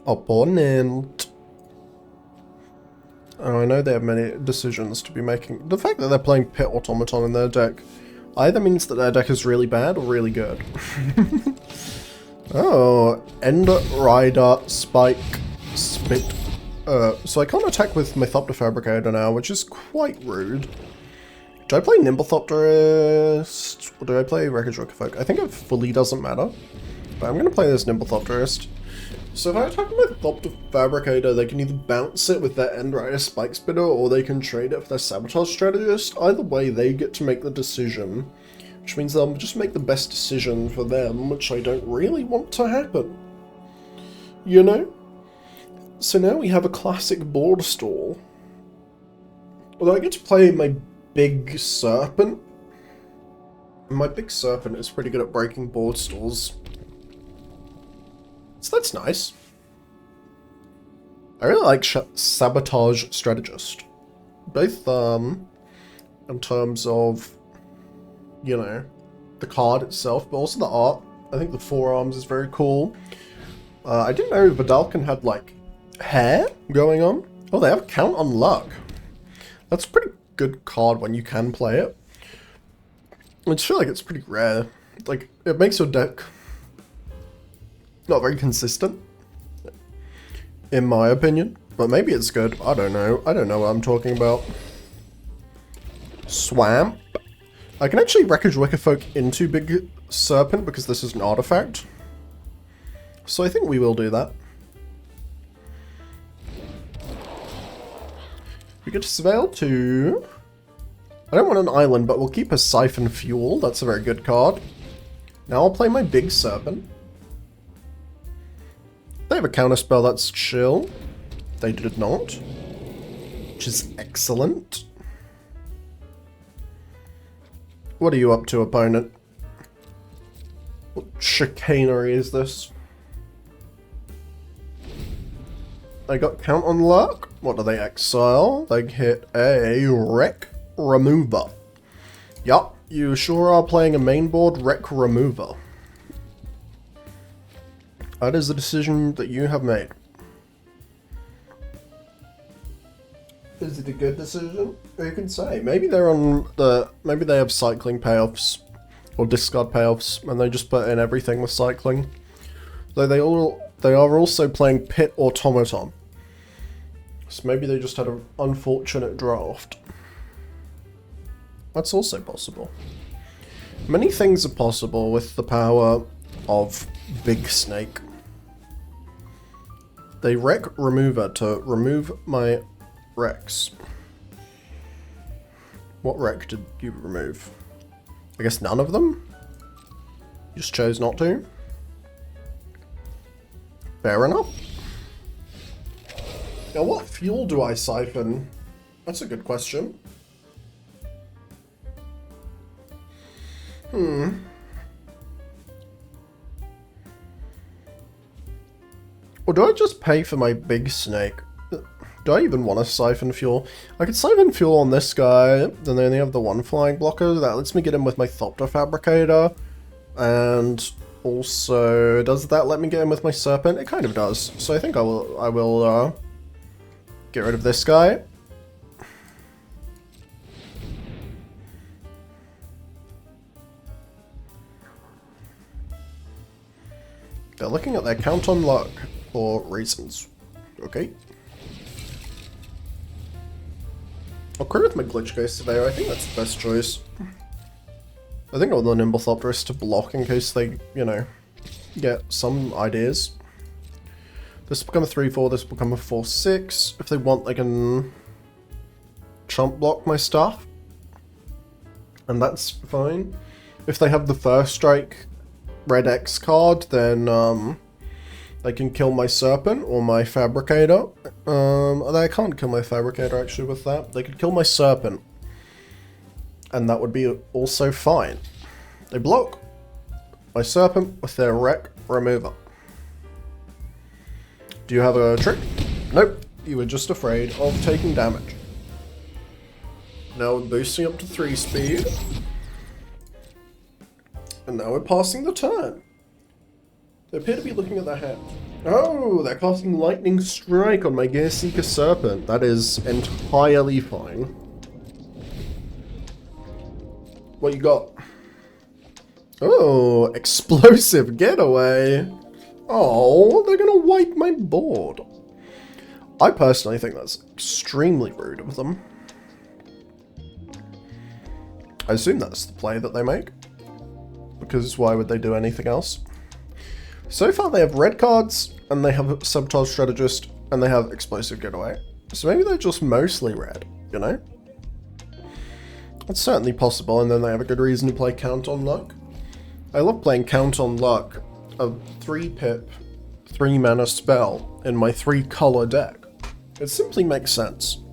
Opponent. Oh, I know they have many decisions to be making. The fact that they're playing Pit Automaton in their deck either means that their deck is really bad or really good. Oh, End Rider Spike Spit. So I can't attack with my Thopter Fabricator now, which is quite rude. Do I play Nimblethopterist? Or do I play Wreckage Wickerfolk? I think it fully doesn't matter. But I'm going to play this Nimblethopterist. So if I attack with Thopter Fabricator, they can either bounce it with their End Rider Spike Spitter, or they can trade it for their Sabotage Strategist. Either way, they get to make the decision. Which means they'll just make the best decision for them, which I don't really want to happen. You know? So now we have a classic board stall. Although I get to play my Big Serpent. My Big Serpent is pretty good at breaking board stalls. So that's nice. I really like Sabotage Strategist. Both, in terms of, you know, the card itself, but also the art. I think the forearms is very cool. I didn't know Vidalcan had, like, hair going on. Oh, they have Count on Luck. That's a pretty good card when you can play it. I just feel like it's pretty rare. Like, it makes your deck not very consistent. in my opinion. But maybe it's good. I don't know. I don't know what I'm talking about. Swamp. I can actually Wreckage Wickerfolk into Big Serpent because this is an artifact. So I think we will do that. We get to Surveil too. I don't want an island, but we'll keep a Siphon Fuel. That's a very good card. Now I'll play my Big Serpent. They have a counterspell, that's chill. They did not. Which is excellent. What are you up to, opponent? What chicanery is this? They got Count on Luck. What do they exile? They hit a Wreck Remover. Yup, you sure are playing a mainboard Wreck Remover. That is the decision that you have made. Is it a good decision? Who can say? Maybe they're on the... Maybe they have cycling payoffs. Or discard payoffs. And they just put in everything with cycling. Though they are also playing Pit Automaton. So maybe they just had an unfortunate draft. That's also possible. Many things are possible with the power of Big Snake. They Wreck Remover to remove my Rex. What Wreck did you remove? I guess none of them? You just chose not to? Fair enough. Now what fuel do I siphon? That's a good question. Or do I just pay for my Big Snake? Do I even want to Siphon Fuel? I could Siphon Fuel on this guy, and they only have the one flying blocker. That lets me get in with my Thopter Fabricator. And also, does that let me get in with my Serpent? It kind of does. So I think I will get rid of this guy. They're looking at their Count on Luck for reasons. Okay. I'll crew with my Glitch Ghost Surveyor. I think that's the best choice. I think I'll the Nimble Thopterist to block in case they, you know, get some ideas. This will become a 3-4, this will become a 4-6. If they want, they can chump block my stuff. And that's fine. If they have the first strike Red X card, then they can kill my Serpent or my Fabricator. They can't kill my Fabricator actually with that. They could kill my Serpent. And that would be also fine. They block my Serpent with their Wreck Remover. Do you have a trick? Nope. You were just afraid of taking damage. Now we're boosting up to 3 speed. And now we're passing the turn. They appear to be looking at their hand. Oh, they're casting Lightning Strike on my Gearseeker Serpent. That is entirely fine. What you got? Oh, Explosive Getaway. Oh, they're gonna wipe my board. I personally think that's extremely rude of them. I assume that's the play that they make. Because why would they do anything else? So far they have red cards, and they have Sabotage Strategist, and they have Explosive Getaway. So maybe they're just mostly red, you know? It's certainly possible, and then they have a good reason to play Count on Luck. I love playing Count on Luck, a 3-pip, 3-mana spell in my 3-color deck. It simply makes sense.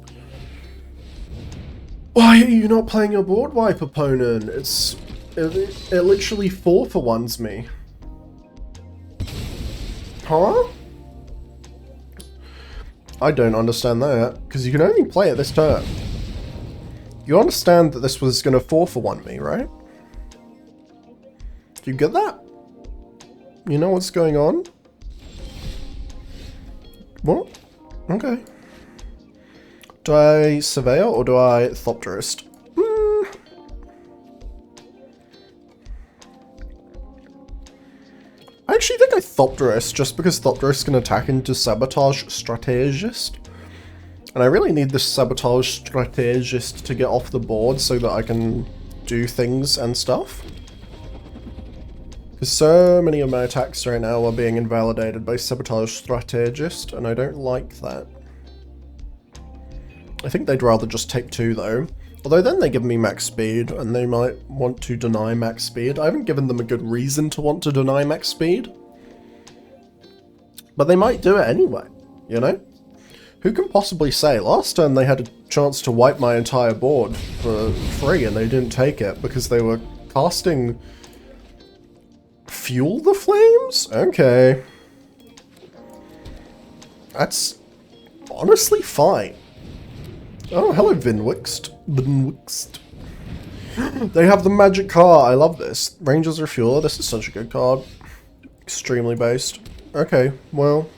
Why are you not playing your board wipe, opponent? It literally 4-for-1s me. Huh? I don't understand that, because you can only play it this turn. You understand that this was going to 4-for-1 me, right? Do you get that? You know what's going on? What? Okay. Do I Surveyor or do I Thopterist? I actually think I Thopterist, just because Thopterist can attack into Sabotage Strategist. And I really need this Sabotage Strategist to get off the board so that I can do things and stuff. Because so many of my attacks right now are being invalidated by Sabotage Strategist, and I don't like that. I think they'd rather just take 2 though. Although then they give me max speed, and they might want to deny max speed. I haven't given them a good reason to want to deny max speed. But they might do it anyway, you know? Who can possibly say? Last turn they had a chance to wipe my entire board for free, and they didn't take it because they were casting Fuel the Flames? Okay. That's honestly fine. Oh, hello Vinwixt. Vinwixt. They have the magic car. I love this. Rangers Refueler. This is such a good card. Extremely based. Okay, well,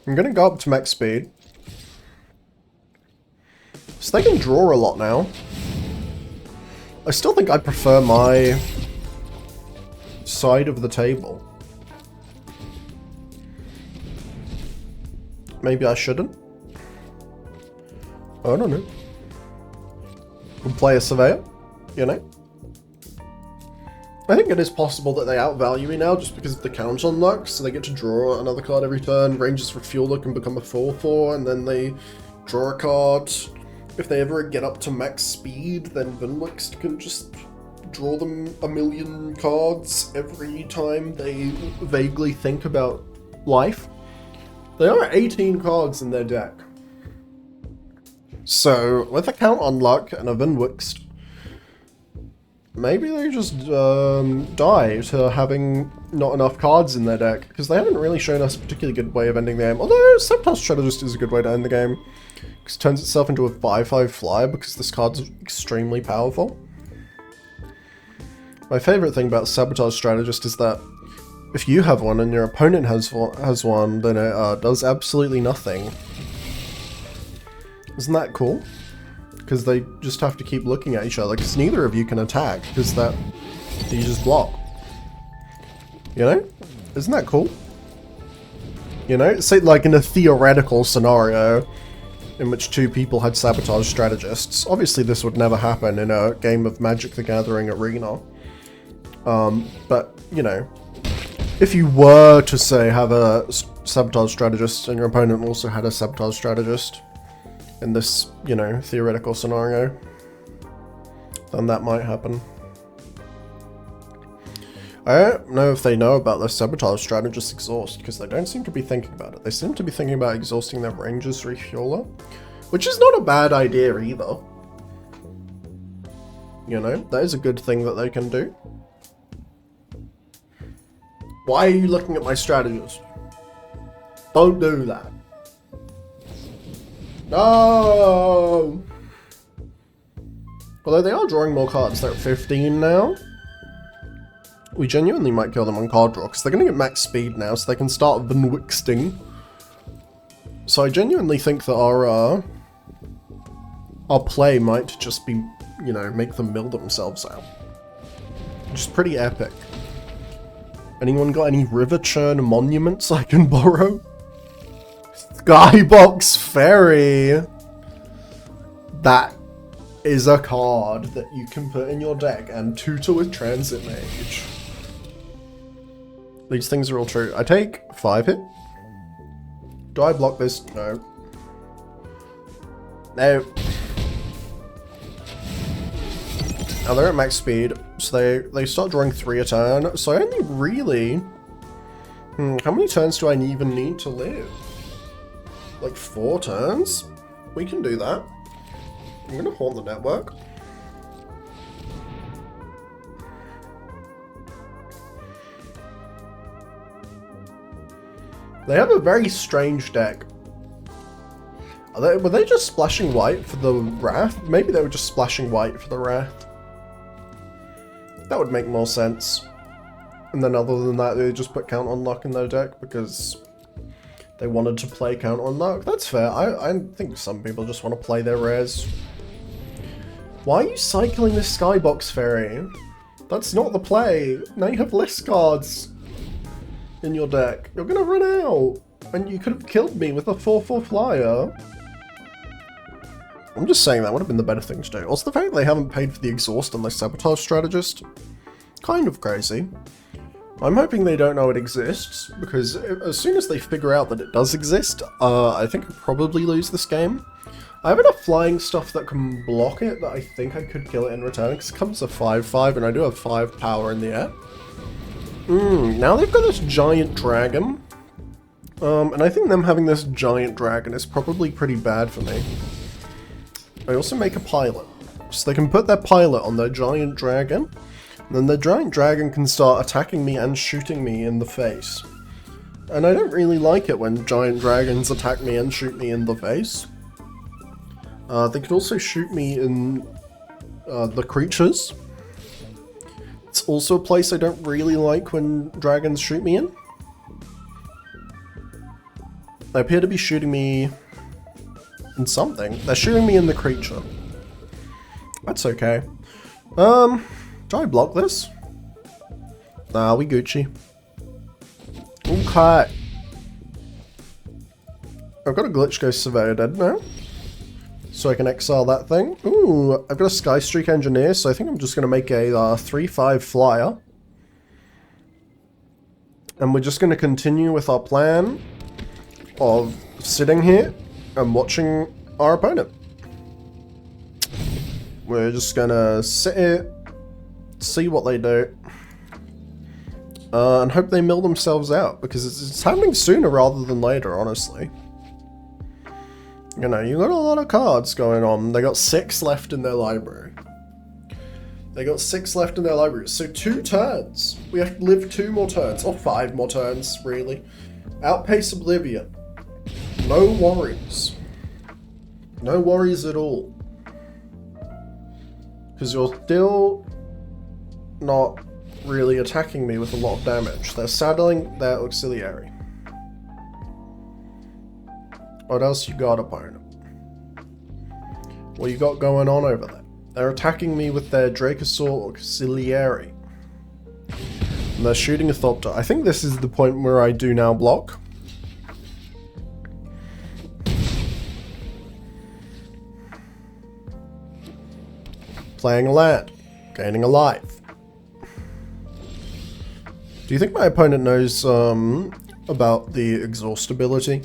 I'm gonna go up to max speed. So they can draw a lot now. I still think I prefer my side of the table. Maybe I shouldn't. I don't know. We'll play a Surveyor, you know? I think it is possible that they outvalue me now just because of the count on luck, so they get to draw another card every turn. Rangers Refueler can become a 4/4, and then they draw a card. If they ever get up to max speed, then Vinwixt can just draw them a million cards every time they vaguely think about life. There are 18 cards in their deck. So, with a count on luck and a Vinwixt, maybe they just die to having not enough cards in their deck, because they haven't really shown us a particularly good way of ending the game. Although, Sabotage Strategist is a good way to end the game, because it turns itself into a 5/5 flyer, because this card's extremely powerful. My favourite thing about Sabotage Strategist is that if you have one and your opponent has one, then it does absolutely nothing. Isn't that cool? Because they just have to keep looking at each other, because neither of you can attack, because that you just block. You know? Isn't that cool? You know? Say, like, in a theoretical scenario in which 2 people had Sabotage Strategists. Obviously this would never happen in a game of Magic the Gathering Arena. But, you know, if you were to, say, have a Sabotage Strategist and your opponent also had a Sabotage Strategist in this, you know, theoretical scenario, then that might happen. I don't know if they know about the Sabotage Strategist exhaust, because they don't seem to be thinking about it. They seem to be thinking about exhausting their Rangers Refueler, which is not a bad idea either. You know, that is a good thing that they can do. Why are you looking at my strategist? Don't do that. No! Although they are drawing more cards, they're at 15 now. We genuinely might kill them on card draw, because they're going to get max speed now, so they can start Vinwixting. So I genuinely think that our play might just be, you know, make them mill themselves out. Which is pretty epic. Anyone got any River Churn monuments I can borrow? Skybox Ferry! That is a card that you can put in your deck and tutor with Transit Mage. These things are all true. I take 5 hit. Do I block this? No. No. Now they're at max speed, so they start drawing 3 a turn, so I only really... how many turns do I even need to live? Like 4 turns? We can do that. I'm gonna haunt the network. They have a very strange deck. Were they just splashing white for the Wrath? Maybe they were just splashing white for the Wrath. That would make more sense. And then other than that, they just put Count on Luck in their deck because they wanted to play Count on Luck. That's fair. I think some people just want to play their rares. Why are you cycling this Skybox Fairy? That's not the play. Now you have list cards. in your deck. You're gonna run out! And you could have killed me with a 4/4 flyer. I'm just saying that would have been the better thing to do. Also, the fact that they haven't paid for the exhaust and the sabotage strategist, kind of crazy. I'm hoping they don't know it exists, because as soon as they figure out that it does exist, I think I'd probably lose this game. I have enough flying stuff that can block it that I think I could kill it in return, because it comes to 5/5 and I do have 5 power in the air. Now they've got this giant dragon. And I think them having this giant dragon is probably pretty bad for me. I also make a pilot, so they can put their pilot on their giant dragon, and then the giant dragon can start attacking me and shooting me in the face. And I don't really like it when giant dragons attack me and shoot me in the face. They could also shoot me in the creatures. It's also a place I don't really like when dragons shoot me in. They appear to be shooting me in something. They're shooting me in the creature. That's okay. Do I block this? Nah, we Gucci. Okay. I've got a Glitch Ghost Surveyor dead now. So I can exile that thing. Ooh, I've got a Sky Streak Engineer, so I think I'm just going to make a 3/5 flyer. And we're just going to continue with our plan of sitting here and watching our opponent. We're just gonna sit here, see what they do, and hope they mill themselves out, because it's happening sooner rather than later, honestly. You know, you got a lot of cards going on. They got 6 left in their library. They got 6 left in their library, so 2 turns. We have to live 2 more turns, or 5 more turns, really. Outpace Oblivion. No worries. No worries at all. Because you're still not really attacking me with a lot of damage. They're saddling their auxiliary. What else you got, opponent? What you got going on over there? They're attacking me with their Dracosaur auxiliary. And they're shooting a Thopter. I think this is the point where I do now block. Playing a land, gaining a life. Do you think my opponent knows about the exhaust ability?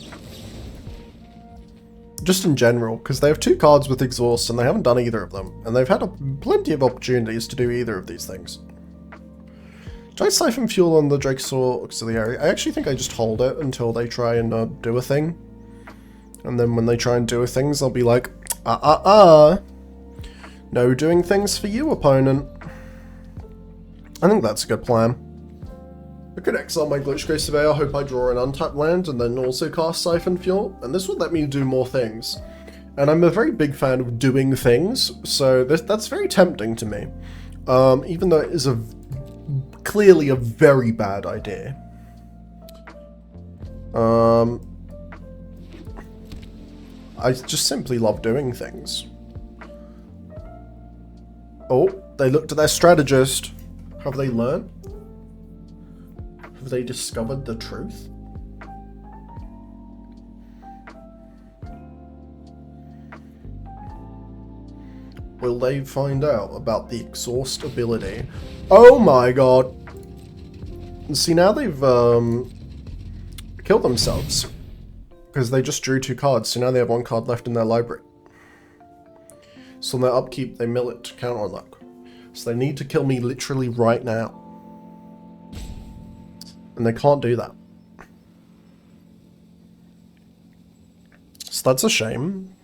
Just in general, because they have 2 cards with exhaust and they haven't done either of them, and they've had plenty of opportunities to do either of these things. Do I siphon fuel on the Dracosaur auxiliary? I actually think I just hold it until they try and do a thing. And then when they try and do a things, I'll be like, no doing things for you, opponent. I think that's a good plan. I could exile my Glitch Ghost Surveyor, hope I draw an untapped land, and then also cast Siphon Fuel, and this would let me do more things. And I'm a very big fan of doing things, so that's very tempting to me. Even though it is clearly a very bad idea. I just simply love doing things. Oh, they looked at their strategist. Have they learned? Have they discovered the truth? Will they find out about the exhaust ability? Oh my god! See, now they've killed themselves. Because they just drew 2 cards, so now they have 1 card left in their library. So on their upkeep, they mill it to counter unlock. So they need to kill me literally right now. And they can't do that. So that's a shame.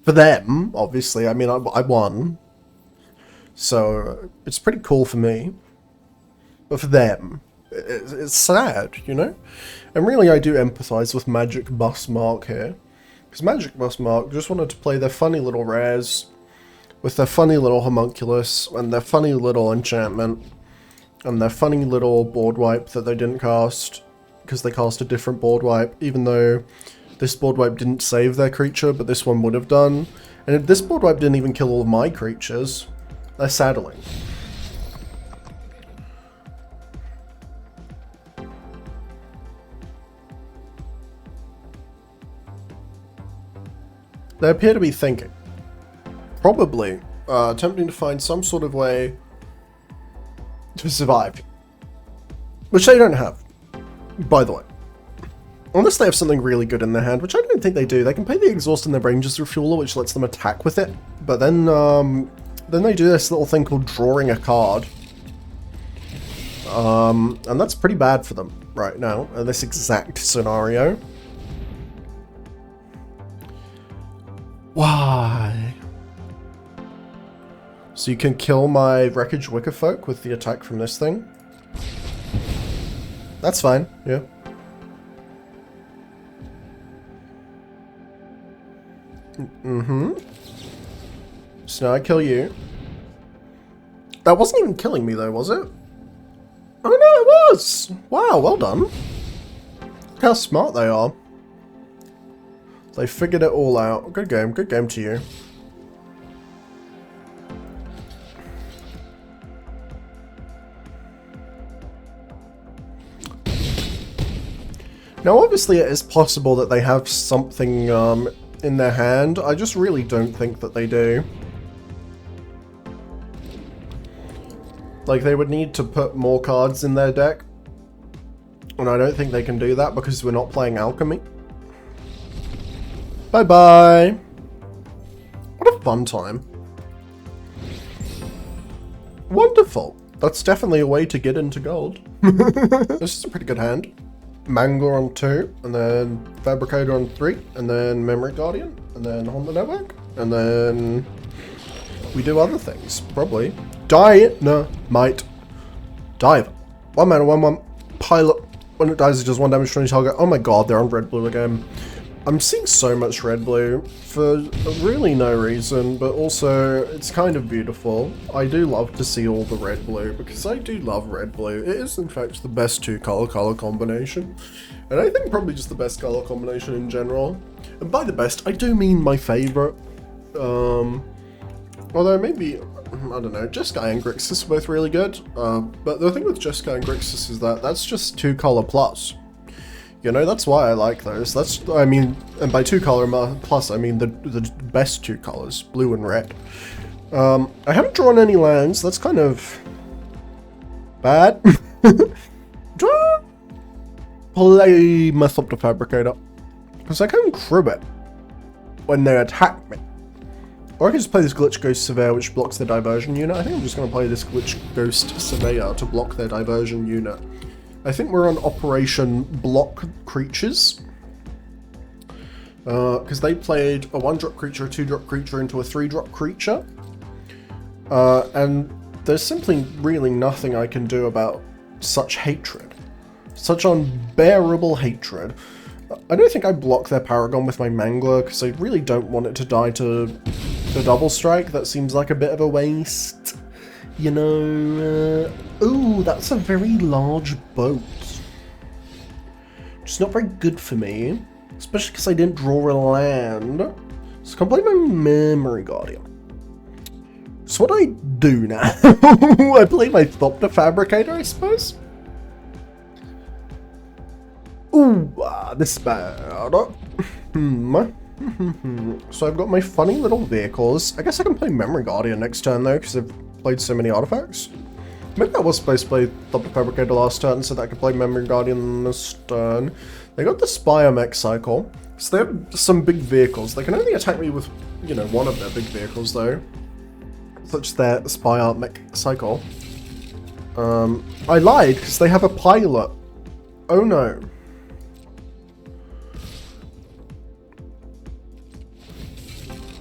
For them, obviously. I mean, I won. So it's pretty cool for me. But for them, it's sad, you know? And really, I do empathize with Magic Bus Mark here. Because Magic Bus Mark just wanted to play their funny little rares with their funny little homunculus and their funny little enchantment and their funny little board wipe that they didn't cast because they cast a different board wipe, even though this board wipe didn't save their creature, but this one would have done. And if this board wipe didn't even kill all of my creatures, they're saddling. They appear to be thinking. Probably attempting to find some sort of way to survive. Which they don't have, by the way. Unless they have something really good in their hand, which I don't think they do. They can pay the exhaust in their Ranger's Refueler, which lets them attack with it. But then they do this little thing called drawing a card. And that's pretty bad for them right now, in this exact scenario. Why? So you can kill my Wreckage Wickerfolk with the attack from this thing? That's fine, yeah. Mm-hmm. So now I kill you. That wasn't even killing me though, was it? Oh no, it was! Wow, well done. Look how smart they are. They figured it all out. Good game to you. Now obviously it is possible that they have something in their hand. I just really don't think that they do. Like, they would need to put more cards in their deck. And I don't think they can do that because we're not playing Alchemy. Bye-bye! What a fun time. Wonderful! That's definitely a way to get into gold. This is a pretty good hand. Mangler on 2, and then Fabricator on 3, and then Memory Guardian, and then on the network, and then we do other things, probably. Dynamite. Dive. 1 mana, 1/1. Pilot. When it dies, it does 1 damage to any target. Oh my god, they're on red-blue again. I'm seeing so much red-blue for really no reason, but also it's kind of beautiful. I do love to see all the red-blue because I do love red-blue. It is in fact the best two-color combination, and I think probably just the best color combination in general. And by the best, I do mean my favorite. Although maybe, I don't know, Jeskai and Grixis are both really good, but the thing with Jeskai and Grixis is that that's just 2-color plus. You know, that's why I like those. That's, I mean, and by 2-color plus, I mean the best 2 colors, blue and red. I haven't drawn any lands. That's kind of bad. Play my Thopter Fabricator, because I can crib it when they attack me. Or I can just play this Glitch Ghost Surveyor, which blocks their Diversion unit. I think I'm just going to play this Glitch Ghost Surveyor to block their Diversion unit. I think we're on Operation Block Creatures. Because they played a 1-drop creature, a 2-drop creature into a 3-drop creature. And there's simply really nothing I can do about such hatred. Such unbearable hatred. I don't think I block their Paragon with my Mangler, because I really don't want it to die to the Double Strike. That seems like a bit of a waste. You know, ooh, that's a very large boat. Which is not very good for me, especially because I didn't draw a land. So I can play my Memory Guardian. So what do I do now? I play my Thopter Fabricator, I suppose? Ooh, this is bad. So I've got my funny little vehicles. I guess I can play Memory Guardian next turn though, because I've played so many artifacts. Maybe I was supposed to play Thopter Fabricator last turn so that I could play Memory Guardian this turn. They got the Spire Mech Cycle, so they have some big vehicles. They can only attack me with, you know, one of their big vehicles though, such as their Spire Mech Cycle. I lied because they have a pilot. Oh no.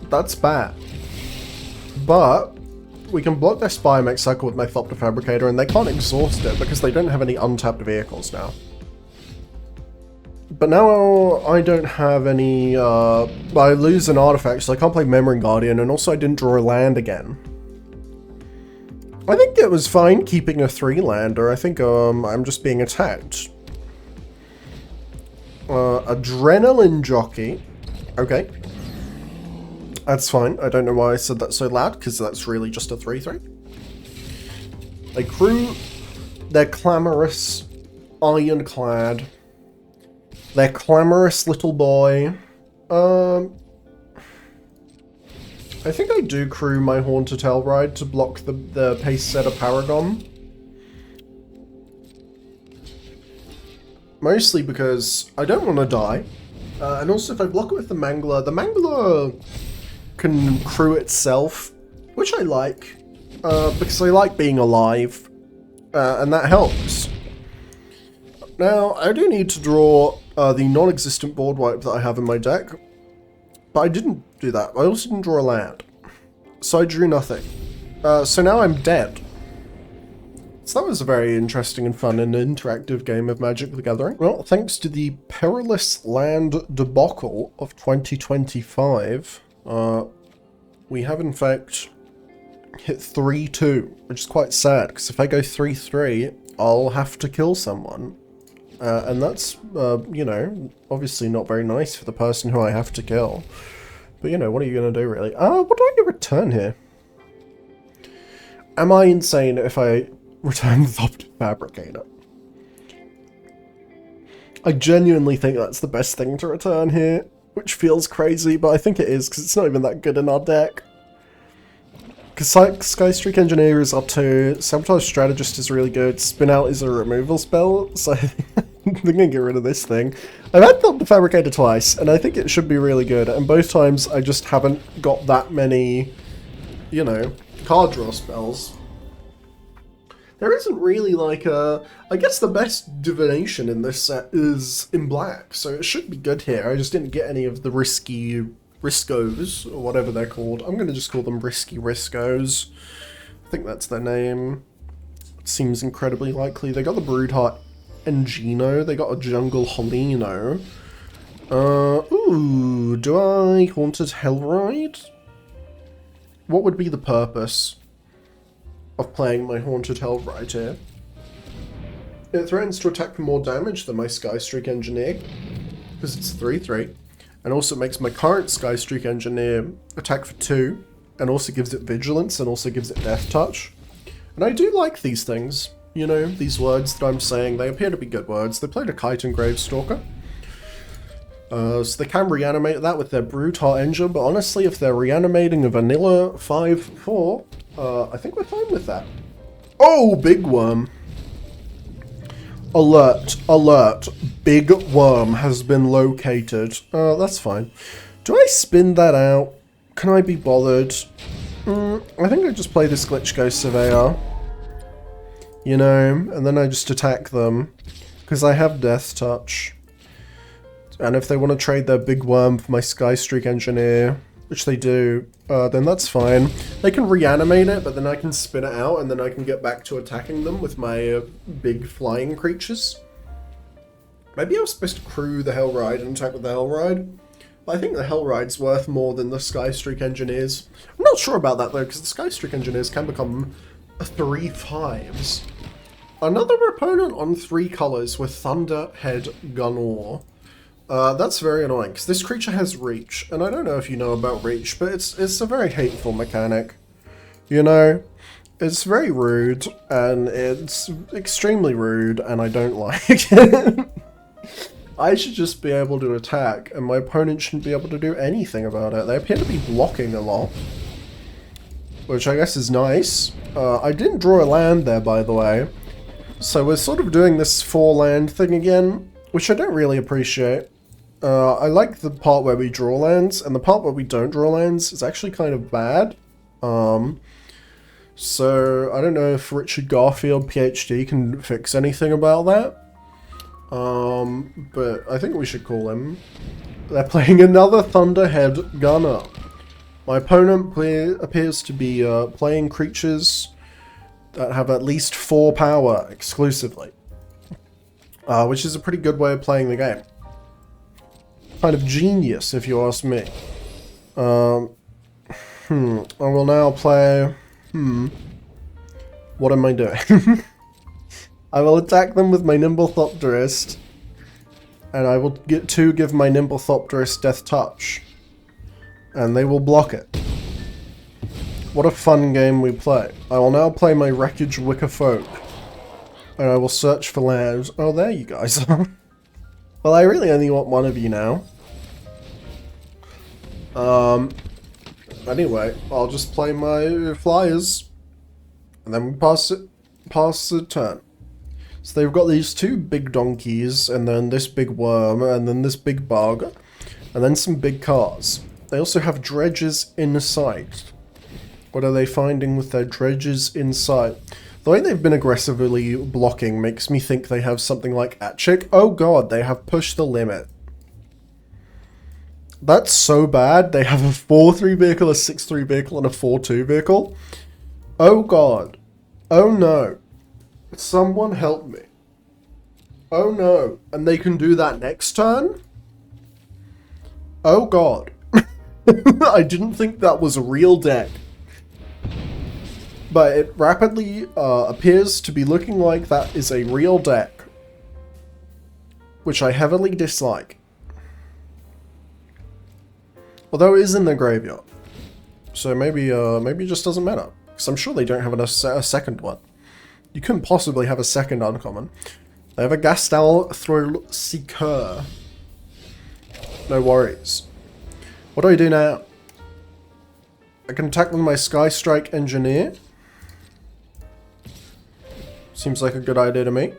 That's bad. But we can block their Spire Mech Cycle with my Thopter Fabricator, and they can't exhaust it because they don't have any untapped vehicles now. But now I don't have any, I lose an artifact, so I can't play Memory Guardian, and also I didn't draw a land again. I think it was fine keeping a 3-lander. I think I'm just being attacked. Adrenaline Jockey. Okay. That's fine. I don't know why I said that so loud, because that's really just a 3/3. They crew their clamorous ironclad. Their clamorous little boy. I think I do crew my Haunted Hellride to block the Pace Setter Paragon. Mostly because I don't want to die. And also if I block it with the Mangler can crew itself, which I like. Because I like being alive. And that helps. Now, I do need to draw the non-existent board wipe that I have in my deck. But I didn't do that. I also didn't draw a land. So I drew nothing. So now I'm dead. So that was a very interesting and fun and interactive game of Magic the Gathering. Well, thanks to the perilous land debacle of 2025, we have in fact hit 3-2, which is quite sad, because if I go 3-3, I'll have to kill someone. And that's, you know, obviously not very nice for the person who I have to kill. But, you know, what are you going to do, really? What do I get return here? Am I insane if I return the Thopter Fabricator? I genuinely think that's the best thing to return here, which feels crazy, but I think it is, because it's not even that good in our deck. Because Skystreak Engineer is up to, Sabotage Strategist is really good, Spin Out is a removal spell, so I'm gonna get rid of this thing. I've had the Fabricator twice, and I think it should be really good, and both times I just haven't got that many, you know, card draw spells. There isn't really like a... I guess the best divination in this set is in black, so it should be good here. I just didn't get any of the risky Riscos, or whatever they're called. I'm gonna just call them Risky Riscos. I think that's their name. Seems incredibly likely. They got the Broodheart Engino, they got a Jungle Holino. Ooh, do I Haunted Hellride? What would be the purpose of playing my Haunted Hellride here? It threatens to attack for more damage than my Skystreak Engineer, because it's 3-3. And also makes my current Skystreak Engineer attack for 2, and also gives it Vigilance, and also gives it Death Touch. And I do like these things, you know, these words that I'm saying, they appear to be good words. They played a Kite and Gravestalker. So they can reanimate that with their Broodheart Engine, but honestly, if they're reanimating a vanilla 5-4, I think we're fine with that. Oh, Big Worm. Alert, alert, Big Worm has been located. That's fine. Do I spin that out? Can I be bothered? I think I just play this Glitch Ghost Surveyor. You know, and then I just attack them. Because I have Death Touch. And if they want to trade their Big Worm for my Skystreak Engineer, which they do, then that's fine. They can reanimate it, but then I can spin it out, and then I can get back to attacking them with my big flying creatures. Maybe I was supposed to crew the Hellride and attack with the Hellride, but I think the Hellride's worth more than the Skystreak Engineers. I'm not sure about that, though, because the Skystreak Engineers can become 3/5s. Another opponent on 3 colors with Thunderhead Gunor. That's very annoying, because this creature has Reach, and I don't know if you know about Reach, but it's a very hateful mechanic. You know, it's very rude, and it's extremely rude, and I don't like it. I should just be able to attack, and my opponent shouldn't be able to do anything about it. They appear to be blocking a lot, which I guess is nice. I didn't draw a land there, by the way, so we're sort of doing this 4-land thing again, which I don't really appreciate. I like the part where we draw lands, and the part where we don't draw lands is actually kind of bad. So I don't know if Richard Garfield, PhD, can fix anything about that. But I think we should call him. They're playing another Thunderhead Gunner. My opponent appears to be playing creatures that have at least 4 power exclusively. Which is a pretty good way of playing the game. Kind of genius, if you ask me. I will now play... What am I doing? I will attack them with my Nimble Thopterist, and I will give my Nimble Thopterist Death Touch, and they will block it. What a fun game we play. I will now play my Wreckage Wicker Folk, and I will search for lands. Oh, there you guys are. Well, I really only want one of you now. Anyway, I'll just play my flyers. And then we pass the turn. So they've got these two big donkeys, and then this big worm, and then this big bug, and then some big cars. They also have dredges in sight. What are they finding with their dredges in sight? The way they've been aggressively blocking makes me think they have something like Atchik. Oh god, they have pushed the limit. That's so bad. They have a 4-3 vehicle, a 6-3 vehicle, and a 4-2 vehicle. Oh god. Oh no. Someone help me. Oh no. And they can do that next turn? Oh god. I didn't think that was a real deck. But it rapidly appears to be looking like that is a real deck. Which I heavily dislike. Although it is in the graveyard. So maybe it just doesn't matter. Because I'm sure they don't have a second one. You couldn't possibly have a second uncommon. They have a Gastal Thrill Seeker. No worries. What do I do now? I can attack with my Sky Strike Engineer. Seems like a good idea to me.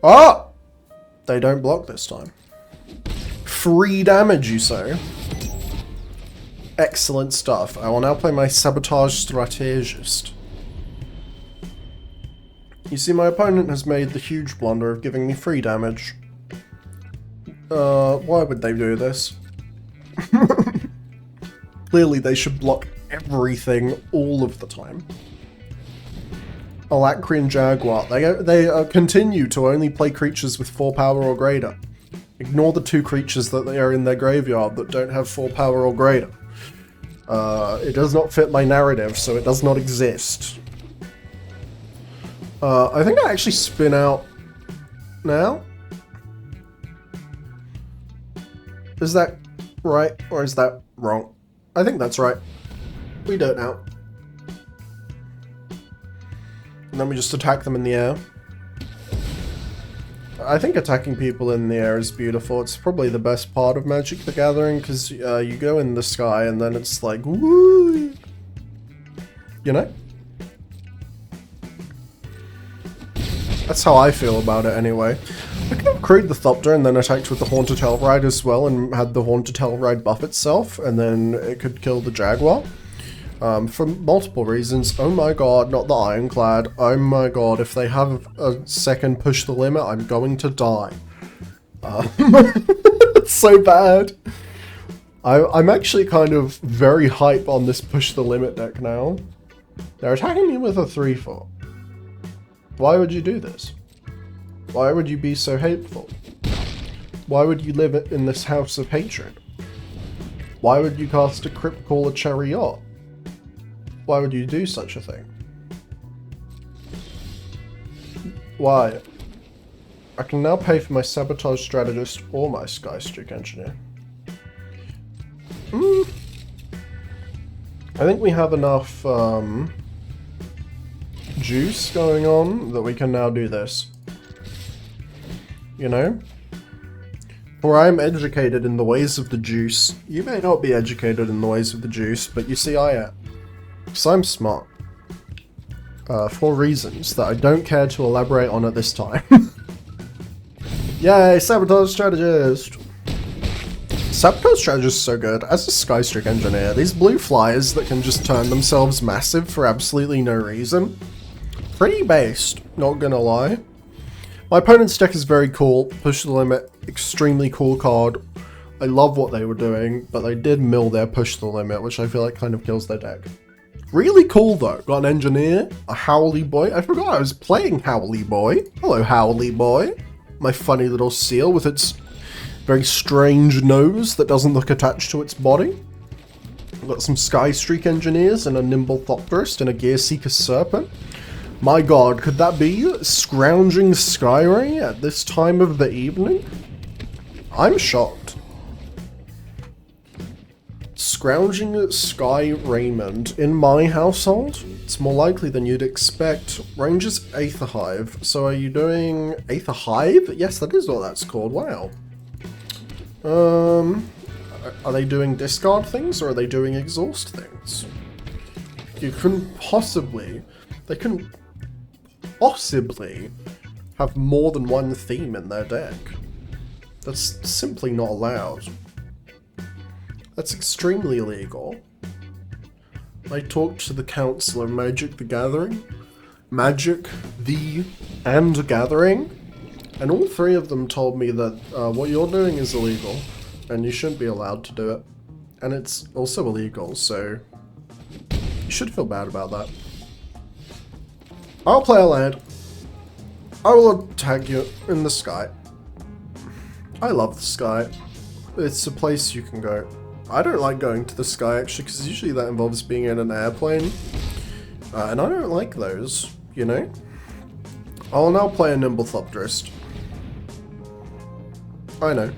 Ah! They don't block this time. 3 damage, you say? Excellent stuff. I will now play my Sabotage Strategist. You see, my opponent has made the huge blunder of giving me 3 damage. Why would they do this? Clearly they should block everything all of the time. Alacrian Jaguar. They continue to only play creatures with 4 power or greater. Ignore the 2 creatures that they are in their graveyard that don't have 4 power or greater. It does not fit my narrative, so it does not exist. I think I actually spin out now. Is that right, or is that wrong? I think that's right. We don't now. And then we just attack them in the air. I think attacking people in the air is beautiful. It's probably the best part of Magic the Gathering, because you go in the sky and then it's like, woo! You know? That's how I feel about it anyway. I could have created the Thopter and then attacked with the Haunted Hellride as well and had the Haunted Hellride buff itself, and then it could kill the Jaguar. For multiple reasons. Oh my god, not the Ironclad. Oh my god, if they have a second push the limit, I'm going to die. It's so bad. I'm actually kind of very hype on this push the limit deck now. They're attacking me with a 3/4. Why would you do this? Why would you be so hateful? Why would you live in this house of hatred? Why would you cast a Crypt Caller Chariot? Why would you do such a thing? Why? I can now pay for my Sabotage Strategist or my Sky Streak Engineer. I think we have enough juice going on that we can now do this. You know? For I am educated in the ways of the juice. You may not be educated in the ways of the juice, but you see I am. Because I'm smart. For reasons that I don't care to elaborate on at this time. Yay, Sabotage Strategist! Sabotage Strategist is so good. As a Sky Streak Engineer, these blue flyers that can just turn themselves massive for absolutely no reason. Pretty based, not gonna lie. My opponent's deck is very cool. Push the Limit, extremely cool card. I love what they were doing, but they did mill their Push the Limit, which I feel like kind of kills their deck. Really cool though. Got an Engineer, a Howly Boy. I forgot I was playing Howly Boy. Hello, Howly Boy. My funny little seal with its very strange nose that doesn't look attached to its body. I've got some Sky Streak Engineers and a Nimble Thopterist and a Gearseeker Serpent. My god, could that be Scrounging Skyray at this time of the evening? I'm shocked. Scrounging Sky Raymond in my household? It's more likely than you'd expect. Range is Aether Hive. So are you doing Aether Hive? Yes, that is what that's called. Wow. Are they doing discard things or are they doing exhaust things? You couldn't possibly... They couldn't possibly have more than one theme in their deck. That's simply not allowed. That's extremely illegal. I talked to the council of Magic the Gathering, Magic the and Gathering, and all three of them told me that what you're doing is illegal, and you shouldn't be allowed to do it. And it's also illegal, so you should feel bad about that. I'll play a land. I will attack you in the sky. I love the sky. It's a place you can go. I don't like going to the sky actually, because usually that involves being in an airplane. And I don't like those, you know? I'll now play a Nimble Thopterist. I know.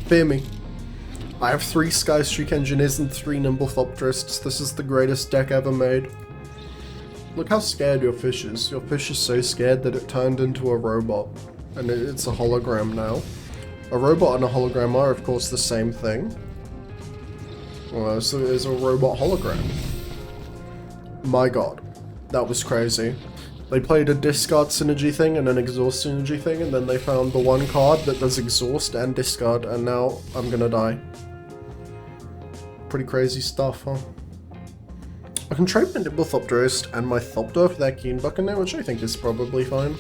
Fear me. I have 3 Sky Streak Engineers and 3 Nimble Thopterists. This is the greatest deck ever made. Look how scared your fish is. Your fish is so scared that it turned into a robot. And it's a hologram now. A robot and a hologram are, of course, the same thing. Well, so it's a robot hologram. My god. That was crazy. They played a discard synergy thing and an exhaust synergy thing, and then they found the one card that does exhaust and discard, and now I'm gonna die. Pretty crazy stuff, huh? I can trade my Nimble Thopterist and my Thopter for their Keen Buccaneer, which I think is probably fine.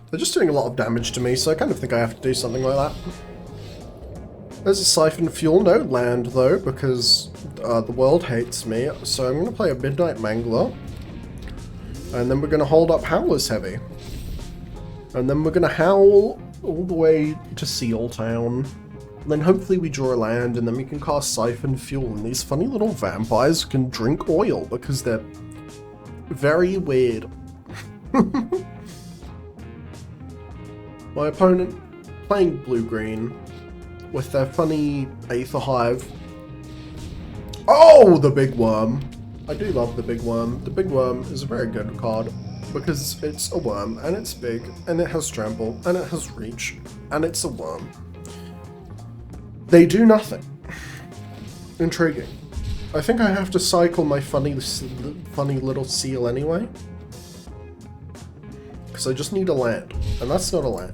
They're just doing a lot of damage to me, so I kind of think I have to do something like that. There's a Siphon Fuel, no land though, because the world hates me, so I'm going to play a Midnight Mangler. And then we're going to hold up Howler's Heavy. And then we're going to howl all the way to Seal Town. And then hopefully we draw a land, and then we can cast Siphon Fuel, and these funny little vampires can drink oil, because they're very weird. My opponent playing blue-green with their funny Aether Hive. Oh, the Big Worm! I do love the Big Worm. The Big Worm is a very good card because it's a worm and it's big and it has trample and it has reach and it's a worm. They do nothing. Intriguing. I think I have to cycle my funny little seal anyway. Because I just need a land, and that's not a land.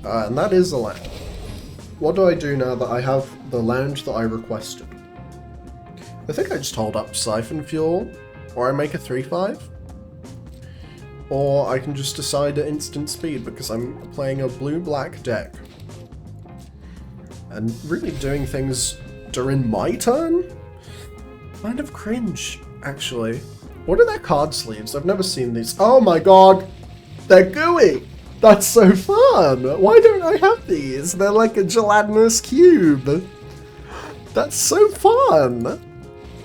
And that is a land. What do I do now that I have the land that I requested? I think I just hold up Siphon Fuel, or I make a 3/5. Or I can just decide at instant speed because I'm playing a blue-black deck. And really doing things during my turn? Kind of cringe, actually. What are their card sleeves? I've never seen these. Oh my god! They're gooey! That's so fun! Why don't I have these? They're like a gelatinous cube. That's so fun!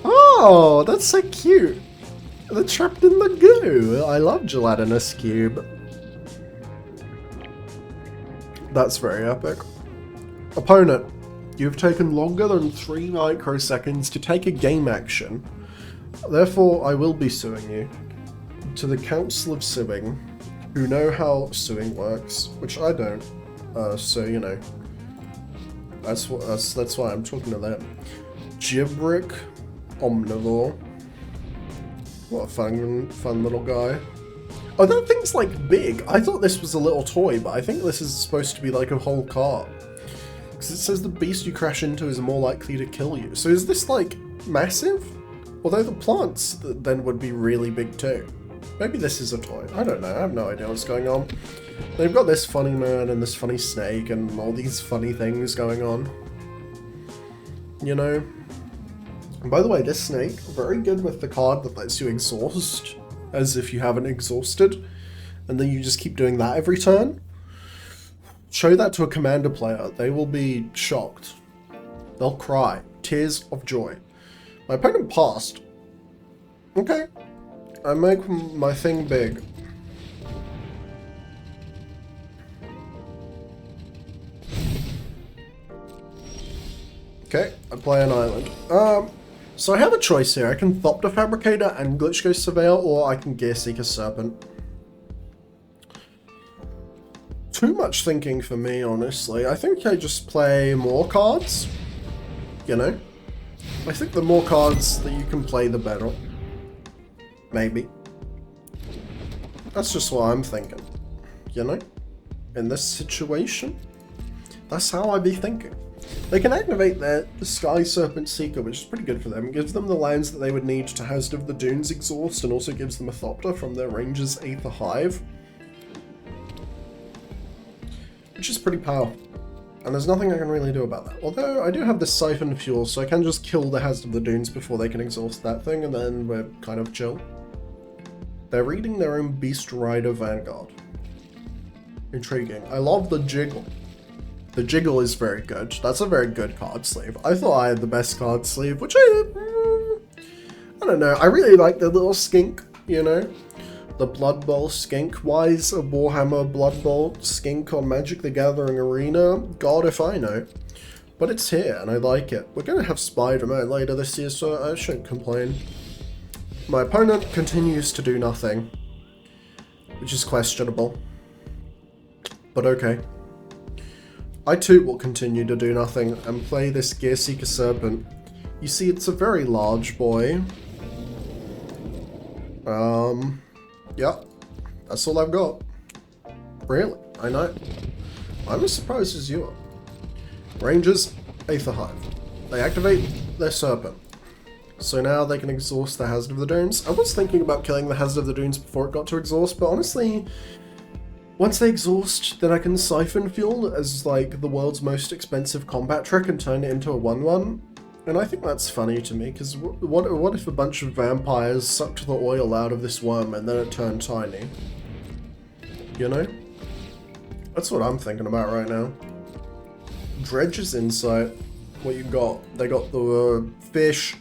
Oh, that's so cute. They're trapped in the goo. I love gelatinous cube. That's very epic. Opponent, you've taken longer than 3 microseconds to take a game action. Therefore, I will be suing you. To the Council of Suing, who know how suing works, which I don't. So you know, that's why I'm talking to them. Gibrick Omnivore. What a fun little guy. Oh, that thing's like big. I thought this was a little toy, but I think this is supposed to be like a whole car. Because it says the beast you crash into is more likely to kill you. So is this like massive? Although the plants then would be really big too. Maybe this is a toy. I don't know. I have no idea what's going on. They've got this funny man and this funny snake and all these funny things going on. You know? And by the way, this snake, very good with the card that lets you exhaust, as if you haven't exhausted, and then you just keep doing that every turn. Show that to a commander player. They will be shocked. They'll cry. Tears of joy. My opponent passed. Okay. I make my thing big. Okay, I play an island. So I have a choice here. I can Thopter Fabricator and Glitch Ghost Surveyor, or I can Gearseeker Serpent. too much thinking for me, honestly. I think I just play more cards, you know? I think the more cards that you can play, the better. Maybe. That's just what I'm thinking, you know? In this situation, that's how I be thinking. They can activate the Sky Serpent Seeker, which is pretty good for them. It gives them the lands that they would need to Hazard of the Dunes exhaust, and also gives them a Thopter from their Ranger's Aether Hive. Which is pretty powerful. And there's nothing I can really do about that. Although, I do have this Siphon Fuel, so I can just kill the Hazard of the Dunes before they can exhaust that thing, and then we're kind of chill. They're reading their own Beast Rider Vanguard. Intriguing. I love the Jiggle. The Jiggle is very good. That's a very good card sleeve. I thought I had the best card sleeve, which I don't know. I really like the little skink, you know? The Blood Bowl skink. Why is a Warhammer Blood Bowl skink on Magic the Gathering Arena? God if I know. But it's here, and I like it. We're going to have Spider-Man later this year, so I shouldn't complain. My opponent continues to do nothing, which is questionable. But okay. I too will continue to do nothing and play this Gearseeker Serpent. You see, it's a very large boy. Yeah, that's all I've got. Really, I know. I'm as surprised as you are. Rangers, Aether Hive. They activate their Serpent. So now they can exhaust the Hazard of the Dunes. I was thinking about killing the Hazard of the Dunes before it got to exhaust, but honestly, once they exhaust, then I can Siphon Fuel as like the world's most expensive combat trick and turn it into a 1/1. And I think that's funny to me, because what if a bunch of vampires sucked the oil out of this worm and then it turned tiny? You know? That's what I'm thinking about right now. Dredge's Insight. What you got? They got the fish.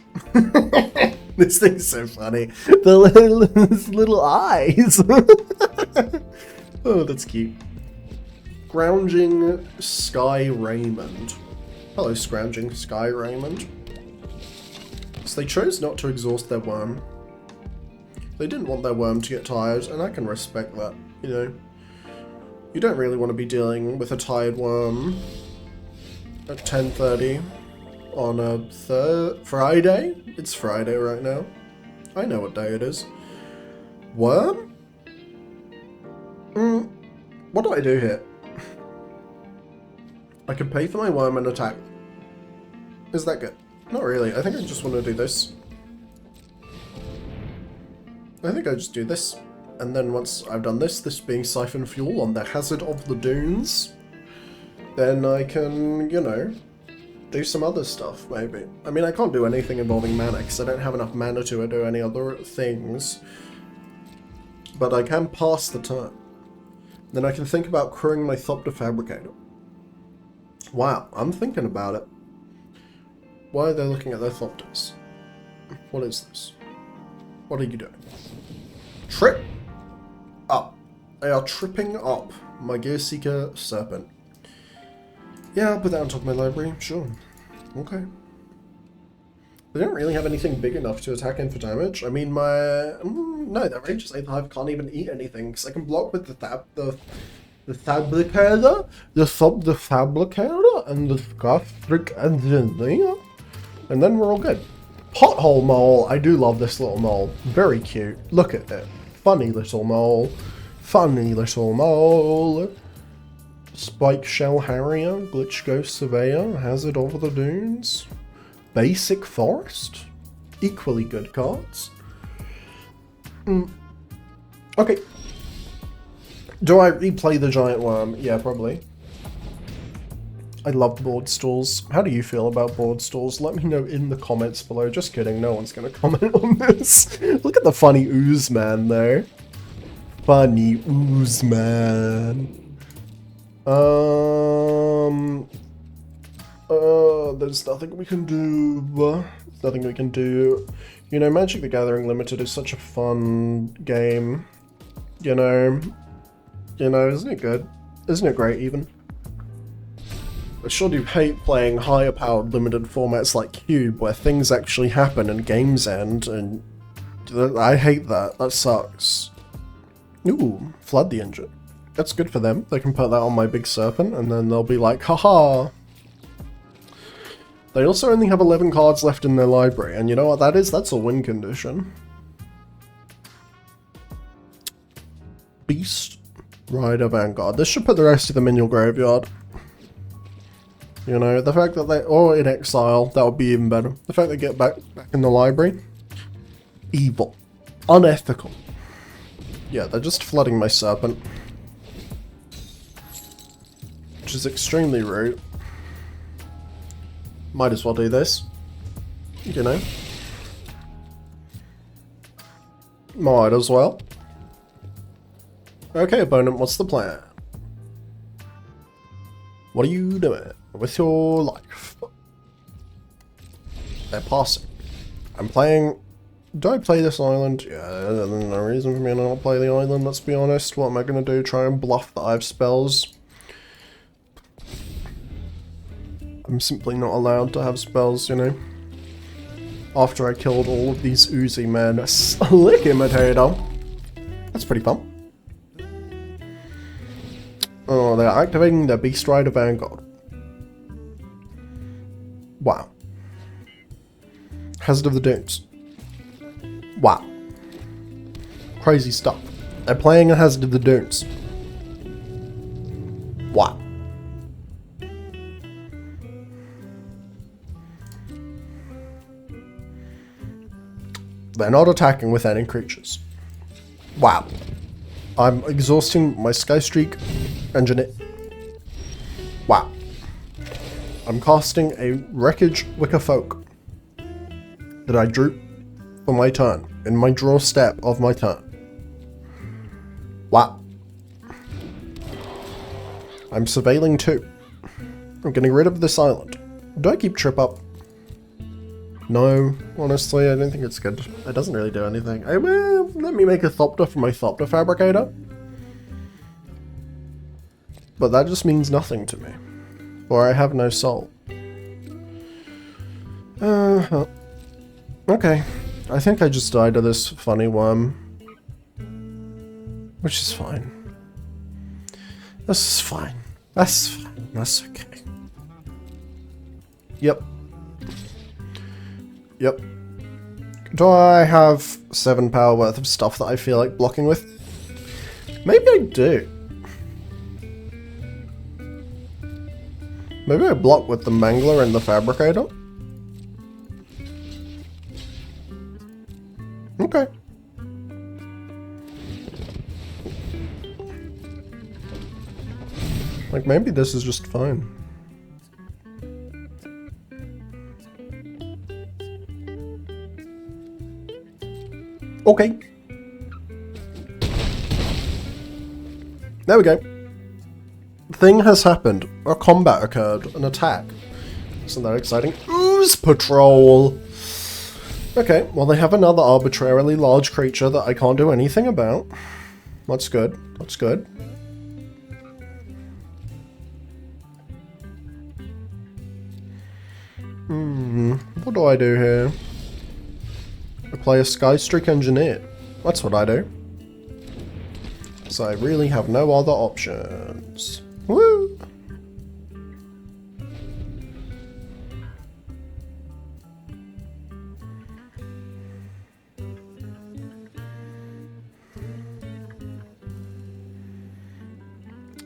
This thing's so funny. The little eyes. Oh, that's cute. Scrounging Sky Raymond. Hello, Scrounging Sky Raymond. So they chose not to exhaust their worm. They didn't want their worm to get tired, and I can respect that, you know. You don't really want to be dealing with a tired worm at 10:30 on a Friday? It's Friday right now. I know what day it is. Worm? What do I do here? I could pay for my worm and attack. Is that good? Not really. I think I just want to do this. I think I just do this. And then once I've done this, this being Siphon Fuel on the Hazard of the Dunes, then I can, you know, do some other stuff, maybe. I mean, I can't do anything involving mana, because I don't have enough mana to do any other things. But I can pass the turn. Then I can think about crewing my Thopter Fabricator. Wow, I'm thinking about it. Why are they looking at their Thopters? What is this? What are you doing? Trip up. They are tripping up my Gearseeker Serpent. Yeah, I'll put that on top of my library, sure. Okay. They don't really have anything big enough to attack in for damage. I mean, no, that Ranger's Aether Hive can't even eat anything, because I can block with the Fabricator, the Fabricator, and the Gastric Engineer, and then we're all good. Pothole Mole, I do love this little mole. Very cute. Look at it. Funny little mole. Funny little mole. Spike Shell Harrier, Glitch Ghost Surveyor, Hazard of the Dunes. Basic Forest. Equally good cards. Okay. Do I replay the Giant Worm? Yeah, probably. I love board stalls. How do you feel about board stalls? Let me know in the comments below. Just kidding, no one's gonna comment on this. Look at the funny ooze man there. Funny ooze man. There's nothing we can do. There's nothing we can do. You know, Magic the Gathering Limited is such a fun game. You know, isn't it good? Isn't it great, even? I sure do hate playing higher powered limited formats like Cube, where things actually happen and games end, and I hate that. That sucks. Ooh, Flood the Engine. That's good for them. They can put that on my big serpent, and then they'll be like, haha. They also only have 11 cards left in their library, and you know what that is? That's a win condition. Beast Rider Vanguard. This should put the rest of them in your graveyard. You know, the fact that or in exile, that would be even better. The fact they get back in the library, evil, unethical. Yeah, they're just flooding my serpent, which is extremely rude. Might as well do this, you know. Might as well. Okay, opponent, what's the plan? What are you doing with your life? They're passing. I'm playing... Do I play this island? Yeah, there's no reason for me to not play the island, let's be honest. What am I going to do? Try and bluff that I have spells? I'm simply not allowed to have spells, you know. After I killed all of these Uzi men. Slick imitator. That's pretty fun. Oh, they're activating their Beast Rider Vanguard. Wow. Hazard of the Dunes. Wow. Crazy stuff. They're playing a Hazard of the Dunes. Wow. They're not attacking with any creatures. Wow. I'm exhausting my Skystreak Engineer. Wow. I'm casting a Wreckage Wicker Folk that I drew for my turn, in my draw step of my turn. Wow. I'm surveilling 2. I'm getting rid of this island. Do I keep Trip Up? No, honestly, I don't think it's good. It doesn't really do anything. Let me make a Thopter for my Thopter Fabricator. But that just means nothing to me. For I have no soul. Okay. I think I just died to this funny worm. Which is fine. This is fine. That's fine. That's okay. Yep. Yep. Do I have 7 power worth of stuff that I feel like blocking with? Maybe I do. Maybe I block with the Mangler and the Fabricator? Okay. Like, maybe this is just fine. Okay. There we go. Thing has happened. A combat occurred. An attack. Isn't that exciting? Ooze Patrol! Okay, well they have another arbitrarily large creature that I can't do anything about. That's good. That's good. What do I do here? I play a Skystreak Engineer. That's what I do. So I really have no other options. Woo!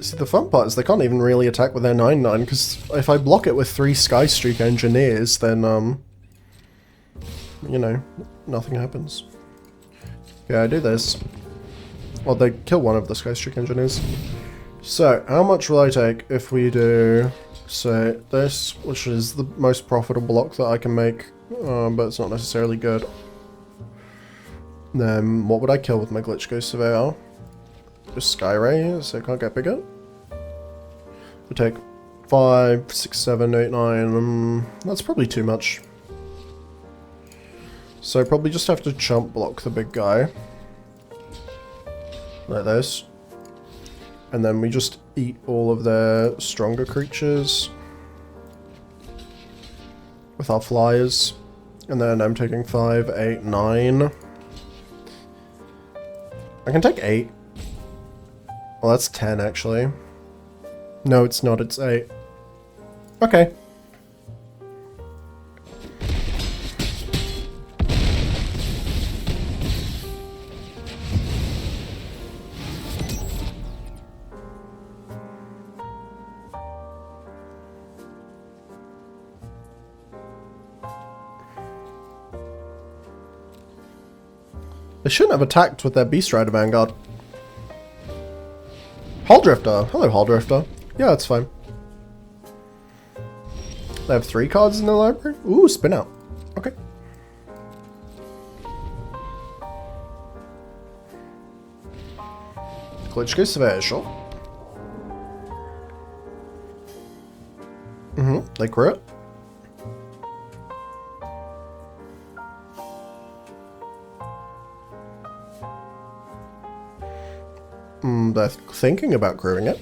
See, the fun part is they can't even really attack with their 9/9, because if I block it with 3 Skystreak Engineers, then, you know, nothing happens. Yeah, I do this. Well, they kill one of the Skystreak Engineers. So, how much will I take if we do, say, this, which is the most profitable block that I can make, but it's not necessarily good. Then, what would I kill with my Glitch Ghost Surveyor? Just Skyray, so it can't get bigger. We take 5, 6, 7, 8, 9, that's probably too much. So I probably just have to chump block the big guy. Like this. And then we just eat all of their stronger creatures with our flyers. And then I'm taking 5, 8, 9. I can take 8. Well, that's 10 actually. No, it's not, it's 8. Okay. They shouldn't have attacked with their Beast Rider Vanguard. Aetherdrifter. Hello, Aetherdrifter. Yeah, that's fine. They have 3 cards in their library? Ooh, spin out. Okay. Glitchko Surveyor, sure. They crit. They're thinking about crewing it.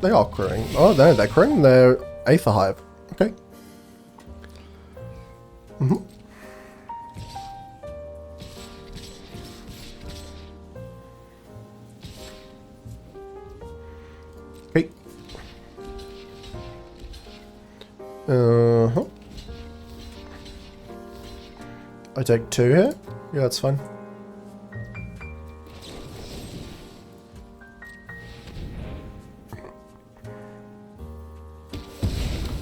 They are crewing. Oh, no, they're crewing their Aether Hive. Okay. Okay. I take 2 here? Yeah, that's fine.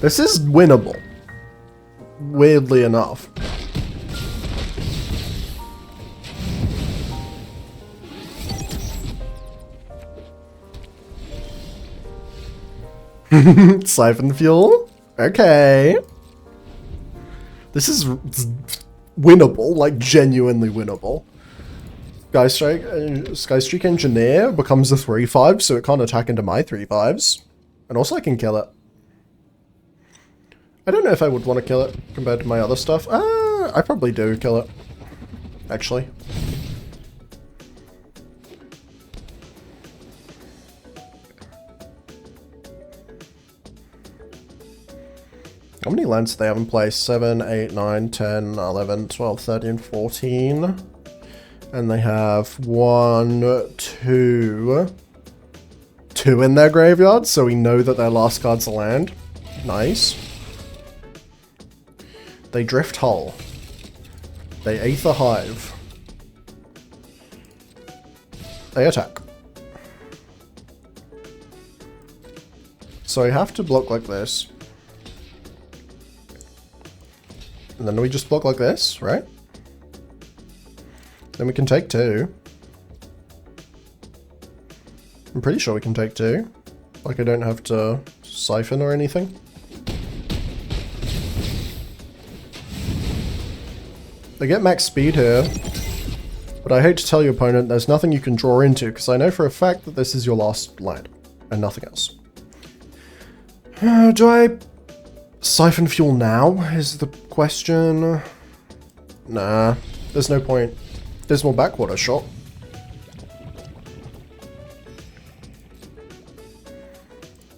This is winnable. Weirdly enough. Siphon fuel? Okay. This is winnable, like genuinely winnable. Skystreak Engineer becomes a 3/5, so it can't attack into my 3/5s. And also I can kill it. I don't know if I would want to kill it compared to my other stuff. I probably do kill it. Actually. How many lands do they have in place? 7, 8, 9, 10, 11, 12, 13, 14. And they have 1, 2... 2 in their graveyard, so we know that their last card's a land. Nice. They Drift Hull. They Aether Hive. They attack. So I have to block like this. And then we just block like this, right? Then we can take 2. I'm pretty sure we can take 2. Like I don't have to siphon or anything. They get max speed here, but I hate to tell your opponent there's nothing you can draw into because I know for a fact that this is your last land and nothing else. Do I siphon fuel now is the question. Nah, there's no point. Dismal Backwater shot.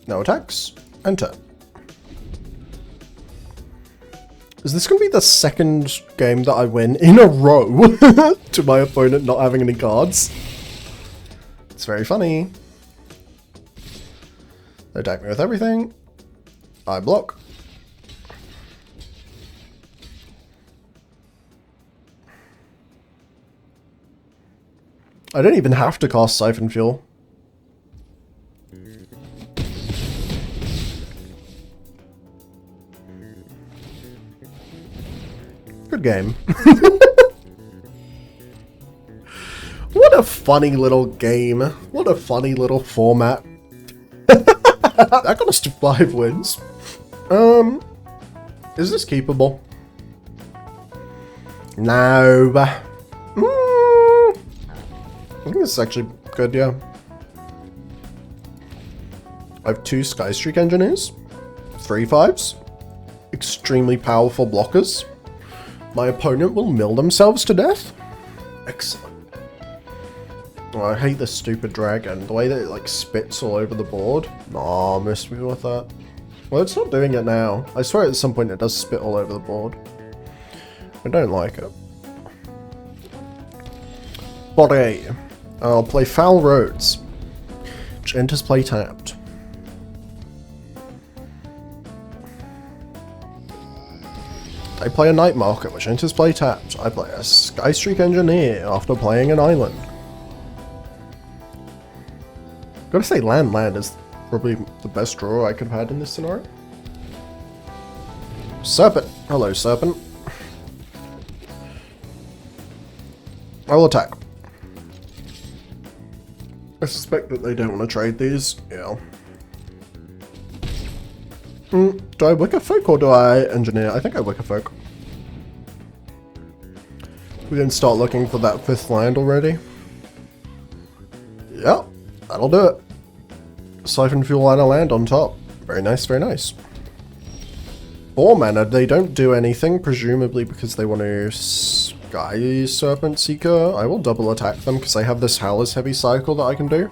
No attacks. Enter. Is this going to be the second game that I win in a row to my opponent not having any cards? It's very funny. They attack me with everything. I block. I don't even have to cast Siphon Fuel. Good game. What a funny little game. What a funny little format. That got us to 5 wins. Is this keepable? No. I think this is actually good, yeah. I have 2 Skystreak Engineers. 3/5s. Extremely powerful blockers. My opponent will mill themselves to death. Excellent. Oh, I hate this stupid dragon. The way that it like spits all over the board. Nah, missed me with that. Well, it's not doing it now. I swear at some point it does spit all over the board. I don't like it. Body. I'll play Foul Roads. which enters play tapped. I play a Night Market, which enters play tapped. I play a Skystreak Engineer after playing an island. Gotta say land is probably the best draw I could have had in this scenario. Serpent. Hello, Serpent. I will attack. I suspect that they don't want to trade these. Yeah. Do I Wicker Folk or do I Engineer? I think I Wicker Folk. We can start looking for that 5th land already. Yeah, that'll do it. Siphon Fuel and a land on top. Very nice, very nice. 4 mana, they don't do anything, presumably because they want to Sky Serpent Seeker. I will double attack them because I have this Howler's Heavy cycle that I can do.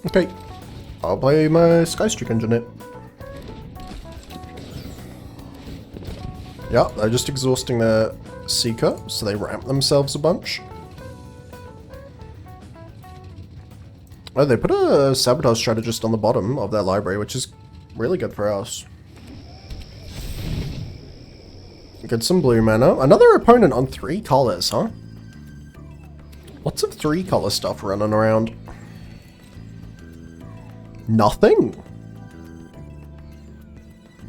Okay, I'll play my Skystreak Engineer. Yeah, they're just exhausting their Seeker, so they ramp themselves a bunch. Oh, they put a Sabotage Strategist on the bottom of their library, which is really good for us. Get some blue mana. Another opponent on 3 colors, huh? Lots of 3 color stuff running around. Nothing?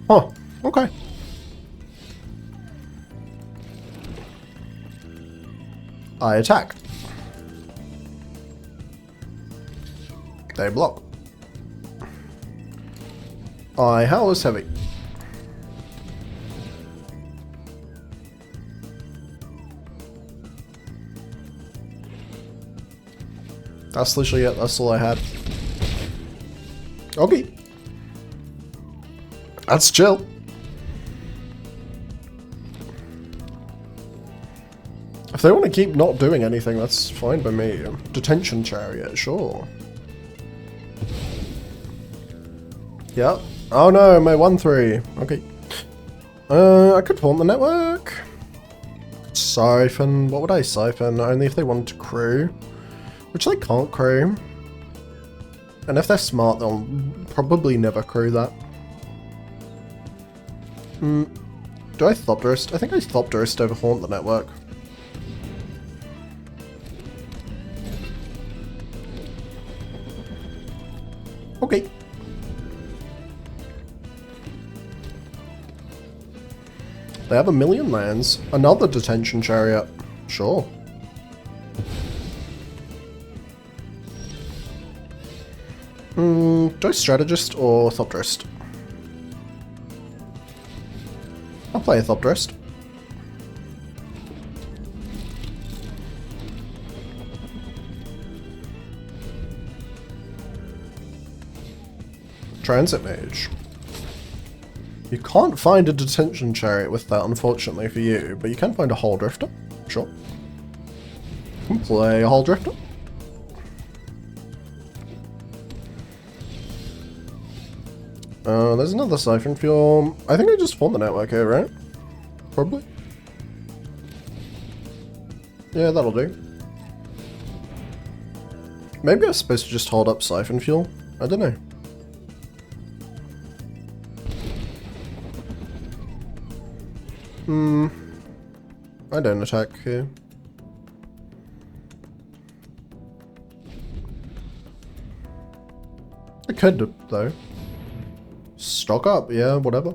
Huh, okay. I attack. They block. I Howler's Heavy. That's literally it, that's all I had. Okay. That's chill. If they want to keep not doing anything, that's fine by me. Detention Chariot, sure. Yeah. Oh no, my 1-3. Okay. I could pawn the network. Siphon. What would I siphon? Only if they wanted to crew. Which they can't crew. And if they're smart, they'll probably never crew that. Do I Thopterist? I think I Thopterist over Haunt the network. Okay. They have 1,000,000 lands. Another Detention Chariot. Sure. Do I Strategist or Thopterist? I'll play a Thopterist. Transit Mage. You can't find a Detention Chariot with that, unfortunately for you, but you can find a Hull Drifter. Sure. You can play a Hull Drifter. There's another Siphon Fuel. I think I just formed the network here, right? Probably. Yeah, that'll do. Maybe I was supposed to just hold up Siphon Fuel. I don't know. I don't attack here. I could, though. Stock up, yeah, whatever.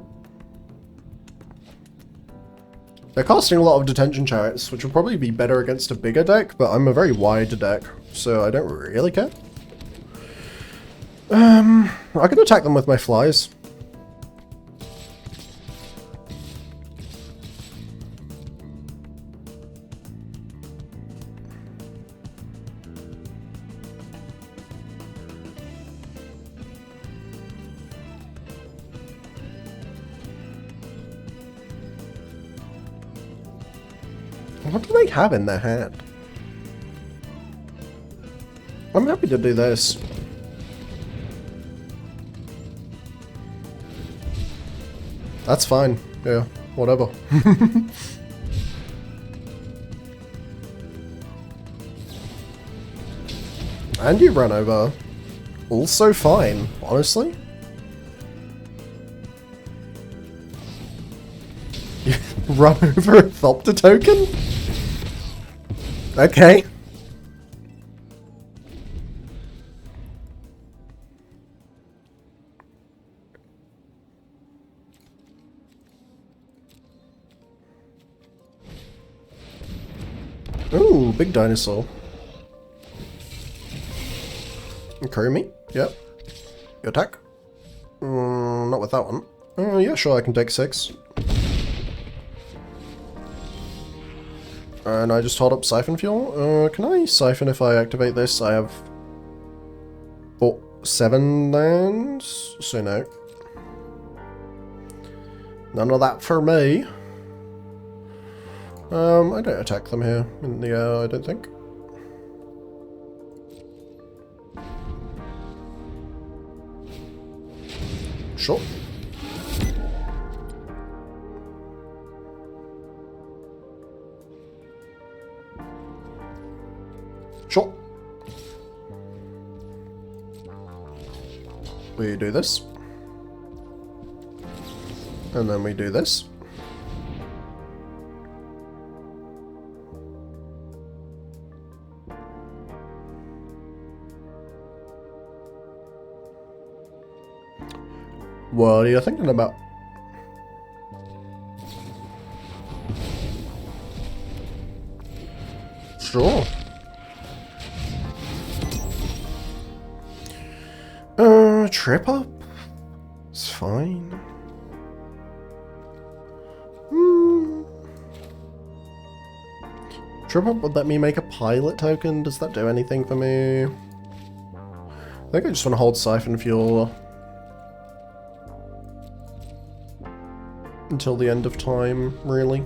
They're casting a lot of Detention Chariots, which will probably be better against a bigger deck, but I'm a very wide deck, so I don't really care. I could attack them with my flies. What do they have in their hand? I'm happy to do this. That's fine. Yeah, whatever. And you run over. Also fine, honestly. You run over a Thopter token? Okay. Ooh, big dinosaur. Kurumi? Yep. You attack? Not with that one. Yeah, sure, I can take 6. And I just hold up Siphon Fuel. Can I Siphon if I activate this? I have 7 lands, so no. None of that for me. I don't attack them here in the air, I don't think. Sure. Sure. We do this. And then we do this. What are you thinking about? Sure. Trip up? It's fine. Trip up would let me make a pilot token. Does that do anything for me? I think I just want to hold Siphon Fuel until the end of time, really.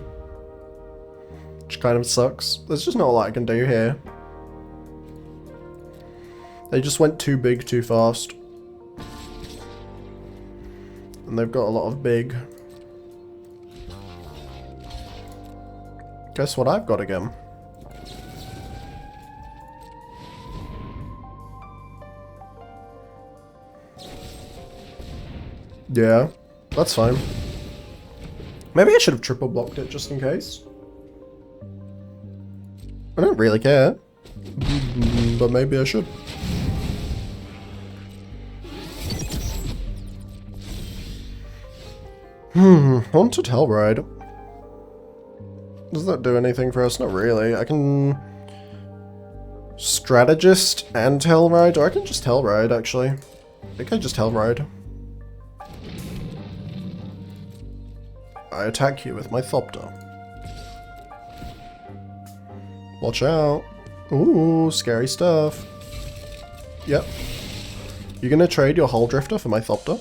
Which kind of sucks. There's just not a lot I can do here. They just went too big too fast. And they've got a lot of big. Guess what I've got again? Yeah, that's fine. Maybe I should have triple blocked it just in case. I don't really care. But maybe I should. Haunted Hellride. Does that do anything for us? Not really. I can Strategist and Hellride, or I can just Hellride actually. I think I just Hellride. I attack you with my Thopter. Watch out. Ooh, scary stuff. Yep. You're gonna trade your Hull Drifter for my Thopter?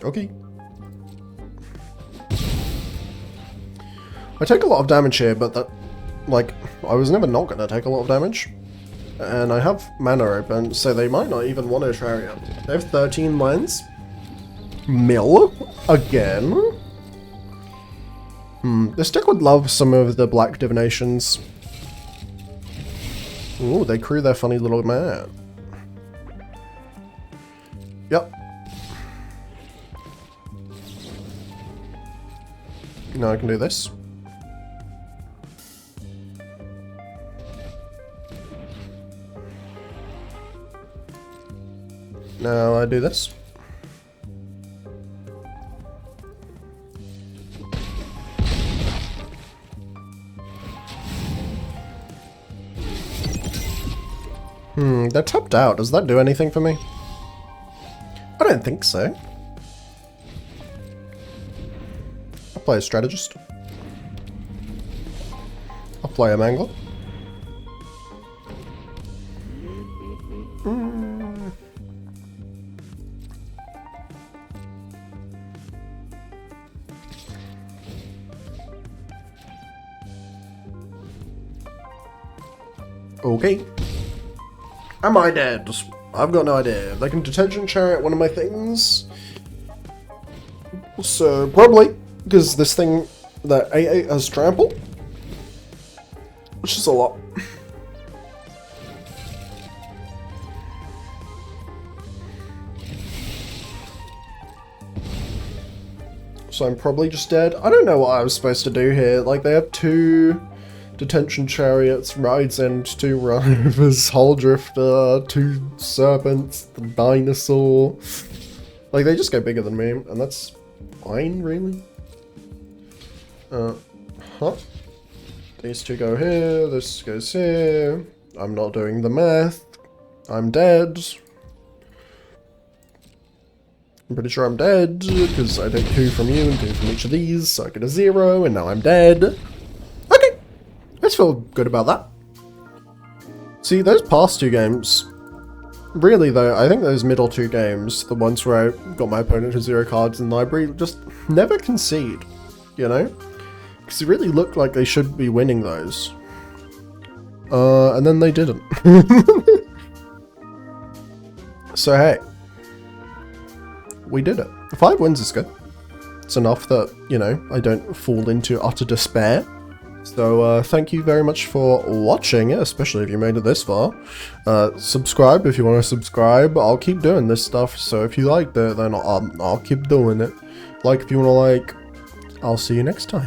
Okay. I take a lot of damage here, but that, like, I was never not gonna take a lot of damage. And I have mana open, so they might not even want to Chariot. They have 13 lands. Mill? Again? This deck would love some of the black divinations. Ooh, they crew their funny little man. Yep. Now I can do this. Now I do this. They're tapped out. Does that do anything for me? I don't think so. I'll play a Strategist. I'll play a Mangler. Okay. Am I dead? I've got no idea. They can Detention Chariot one of my things. So, probably, because this thing, the 8/8 has Trample. Which is a lot. so I'm probably just dead. I don't know what I was supposed to do here. Like, they have 2 detention chariots, Ride's End, 2 rovers, Hull Drifter, 2 serpents, the dinosaur. Like, they just go bigger than me, and that's fine, really. These 2 go here, this goes here. I'm not doing the math. I'm dead. I'm pretty sure I'm dead, because I take 2 from you and 2 from each of these, so I get a 0, and now I'm dead. Okay, let's feel good about that. See, those past 2 games, really though, I think those middle 2 games, the ones where I got my opponent to 0 cards in the library, just never concede, you know? Because it really looked like they should be winning those. And then they didn't. So hey. We did it. 5 wins is good. It's enough that, you know, I don't fall into utter despair. So thank you very much for watching, especially if you made it this far. Subscribe if you want to subscribe. I'll keep doing this stuff, so if you liked it, then I'll keep doing it. Like if you want to like. I'll see you next time.